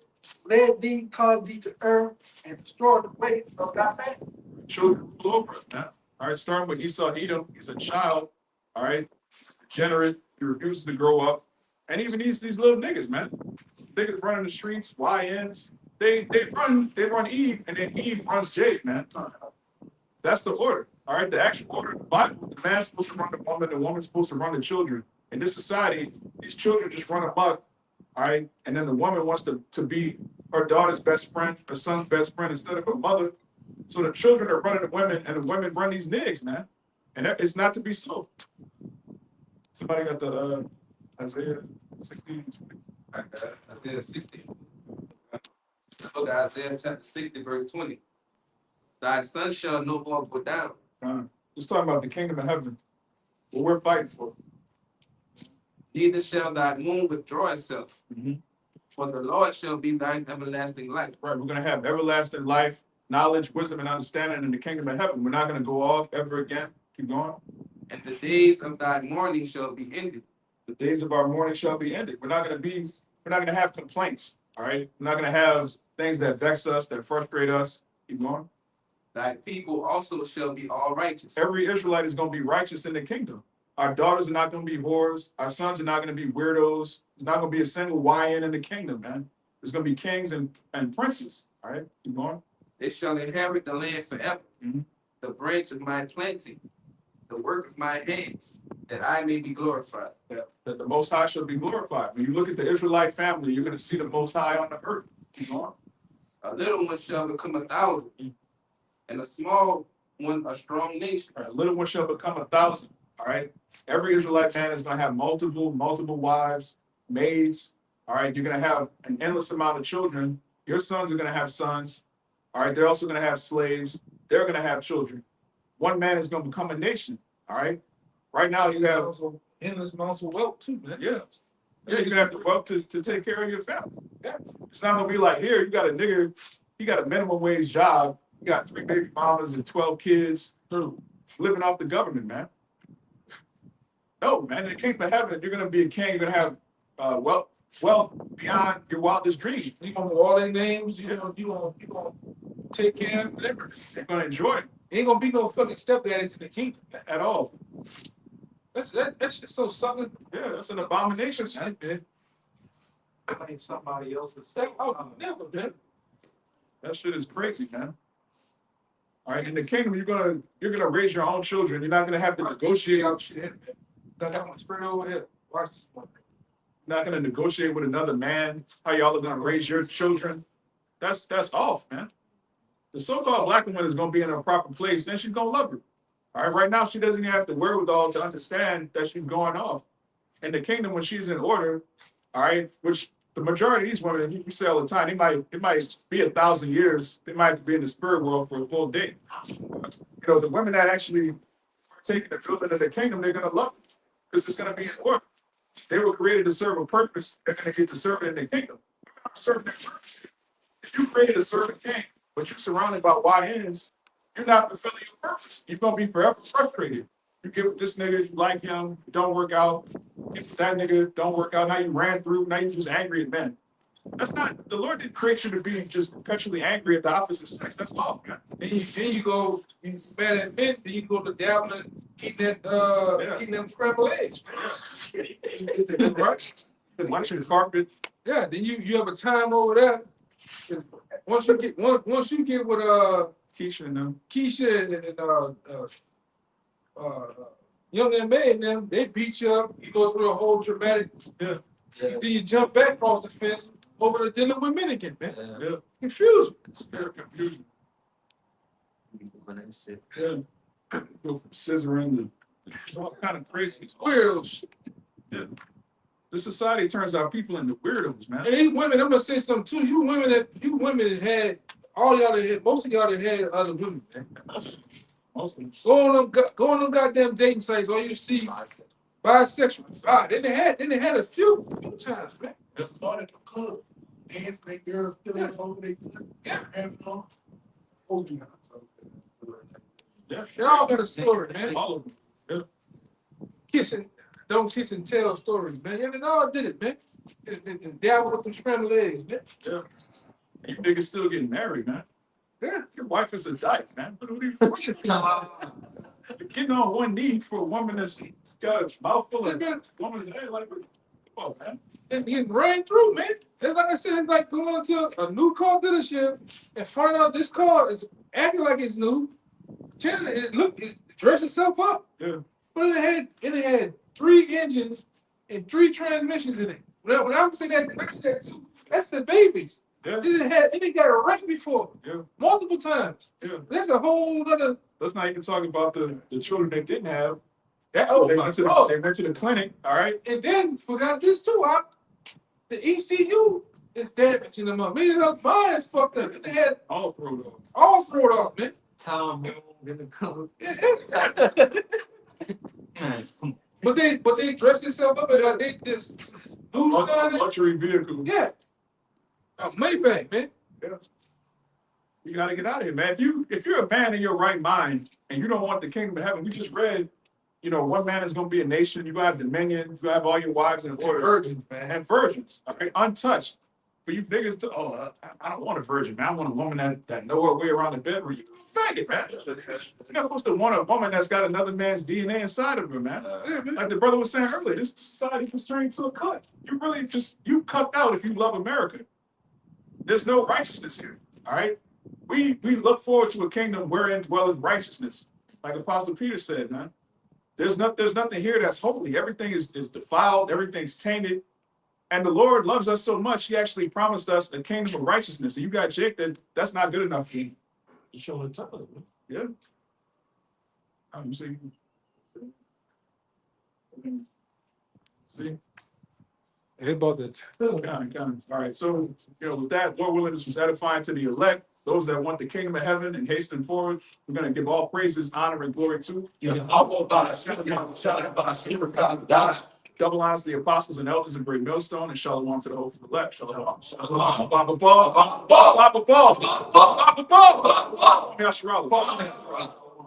thee, caused thee to err, and destroy the ways of thy family.
Children rule over us, man. All right, starting with Esau Edom, he's a child. All right, he's degenerate. He refuses to grow up. And even these little niggas, man. Niggas running the streets, YNs. They run Eve, and then Eve runs Jake, man. That's the order. All right, the actual order of the Bible. The man's supposed to run the woman, the woman's supposed to run the children. In this society, these children just run amok. All right, and then the woman wants to be her daughter's best friend, her son's best friend instead of her mother. So the children are running the women, and the women run these niggas, man. And that, it's not to be so. Somebody got the Isaiah 16.
I got Isaiah 60. Look at Isaiah chapter 60, verse 20. Thy sun shall no more go down.
Just talking about the kingdom of heaven. What we're fighting for.
Neither shall thy moon withdraw itself.
Mhm.
For the Lord shall be thine everlasting light.
Right, we're gonna have everlasting life, knowledge, wisdom, and understanding in the kingdom of heaven. We're not gonna go off ever again. Keep going.
And the days of thy mourning shall be ended.
The days of our mourning shall be ended. We're not gonna have complaints. All right. We're not gonna have things that vex us, that frustrate us. Keep going.
Thy people also shall be all righteous.
Every Israelite is gonna be righteous in the kingdom. Our daughters are not gonna be whores. Our sons are not gonna be weirdos. There's not gonna be a single YN in the kingdom, man. There's gonna be kings and princes. All right. Keep going.
They shall inherit the land forever.
Mhm.
The branch of my planting, the work of my hands, that I may be glorified.
That the Most High shall be glorified. When you look at the Israelite family, you're gonna see the Most High on the earth. Keep going.
A little one shall become 1,000, and a small one a strong nation.
All right, little one shall become 1,000. All right. Every Israelite man is going to have multiple wives, maids. All right. You're going to have an endless amount of children. Your sons are going to have sons. All right. They're also going to have slaves. They're going to have children. One man is going to become a nation. All right. Right now you have
Also endless amounts of wealth too, man.
Yeah, you're gonna have the wealth to take care of your family. Yeah. It's not gonna be like here, you got a nigga, he got a minimum wage job, you got 3 baby mamas and 12 kids living off the government, man. No, man, in the kingdom of heaven, you're gonna be a king, you're gonna have wealth beyond your wildest dreams.
You gonna know all their names, you gonna take care of whatever.
You're gonna enjoy it
Ain't gonna be no fucking stepdaddies in the kingdom.
at all.
That's just so something.
Yeah, that's an abomination.
Ain't somebody else's.
Oh, never, man.
That shit is crazy, man. All right, in the kingdom, you're gonna raise your own children. You're not gonna have to negotiate.
out shit. Man. Got that one spread over here. Watch this one.
You're not gonna negotiate with another man. How y'all are gonna raise your children? That's off, man. The so-called black woman is gonna be in a proper place, then she's gonna love her. All right, right now she doesn't even have the wherewithal to understand that she's going off. In the kingdom, when she's in order, all right, which the majority of these women, you say all the time, it might be 1,000 years. They might be in the spirit world for a full day. You know, the women that actually partake in the building of the kingdom, they're gonna love it because it's gonna be in order. They were created to serve a purpose. They're gonna get to serve it in the kingdom. They're not serving their purpose. If you created to serve a king, but you're surrounded by YNs, you're not fulfilling your purpose. You're gonna be forever frustrated. You get with this nigga, you like him, it don't work out. Get with that nigga, don't work out. Now you ran through, now you're just angry at men. That's not, the Lord didn't create you to be just perpetually angry at the opposite sex. That's off, man.
Then you go, you mad at men, then you go to dabbling and eating them scrambled eggs.
Right? Watching the carpet.
Yeah, then you have a time over there. Once you get with
Keisha and them.
Keisha and Young and May and them, they beat you up. You go through a whole dramatic.
Yeah.
Then you jump back across the fence over to dealing with men again, man.
Yeah.
Confusion.
Spirit of confusion. Yeah. Go from scissoring to it's all kind of crazy.
Weirdos.
Yeah. The society turns out people into weirdos, man.
And these women, I'm gonna say something too. You women that had all y'all that had, most of y'all that had other women, man.
Most of them.
Go on them goddamn dating sites, all you see bisexuals. Then they had a few times, man.
Just started the club. Dance, make girls feel like over they
Yeah.
and hold you.
Yeah.
They all got a story, man.
All of them.
Don't kiss and tell stories, man. Yeah, they all did it, man. And dabble with them scrambled eggs, man.
Yeah. You niggas still getting married, man.
Yeah.
Your wife is a dyke, man. What are you getting on one knee for a woman that's got a mouthful of woman's head? Like, come on, man.
And getting ran through, man. It's like I said, it's like going to a new car dealership and find out this car is acting like it's new. it dressed itself up.
Yeah.
But it had 3 engines and 3 transmissions in it. When I'm saying that too, that's the babies.
Yeah.
It got a wreck before.
Yeah.
Multiple times.
Yeah.
That's a whole other.
Let's not even talk about the children they didn't have.
Oh
they
my
went to
God.
they went to the clinic, all right?
And then forgot this too. The ECU is damaging them up. Meaning the mine is fucked up. They had
All through though.
all thrown off, man.
Tom, gonna come.
But they dressed themselves up and like they just lose on it.
Luxury vehicle.
Yeah. That's Maybach, man.
You gotta get out of here, man. If you're a man in your right mind and you don't want the kingdom of heaven, we just read, one man is gonna be a nation, you're gonna have dominion, you're gonna have all your wives in
And
order.
virgins, man.
And virgins, all right, untouched. For you niggas to, I don't want a virgin, man. I want a woman that know her way around the bedroom. You faggot, man. You're not supposed to want a woman that's got another man's DNA inside of her, man. Like the brother was saying earlier, this society was turning to a cut. You really you cut out if you love America. There's no righteousness here, all right? We look forward to a kingdom wherein dwelleth righteousness. Like Apostle Peter said, man. There's nothing here that's holy. Everything is defiled, everything's tainted. And the Lord loves us so much, he actually promised us a kingdom of righteousness. And you got Jake that's not good enough for you.
Show the top.
Yeah. I'm see. See?
Hey, about that.
Kind of. All right. So, with that, Lord willing, this was edifying to the elect, those that want the kingdom of heaven and hasten forward. We're going to give all praises, honor, and glory to. Double honors to the apostles and elders in Great Millstone, and shalom to the hope of the left. Shalom. Shalom. Papa Paul. Papa Paul. Papa Paul.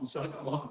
Shalom.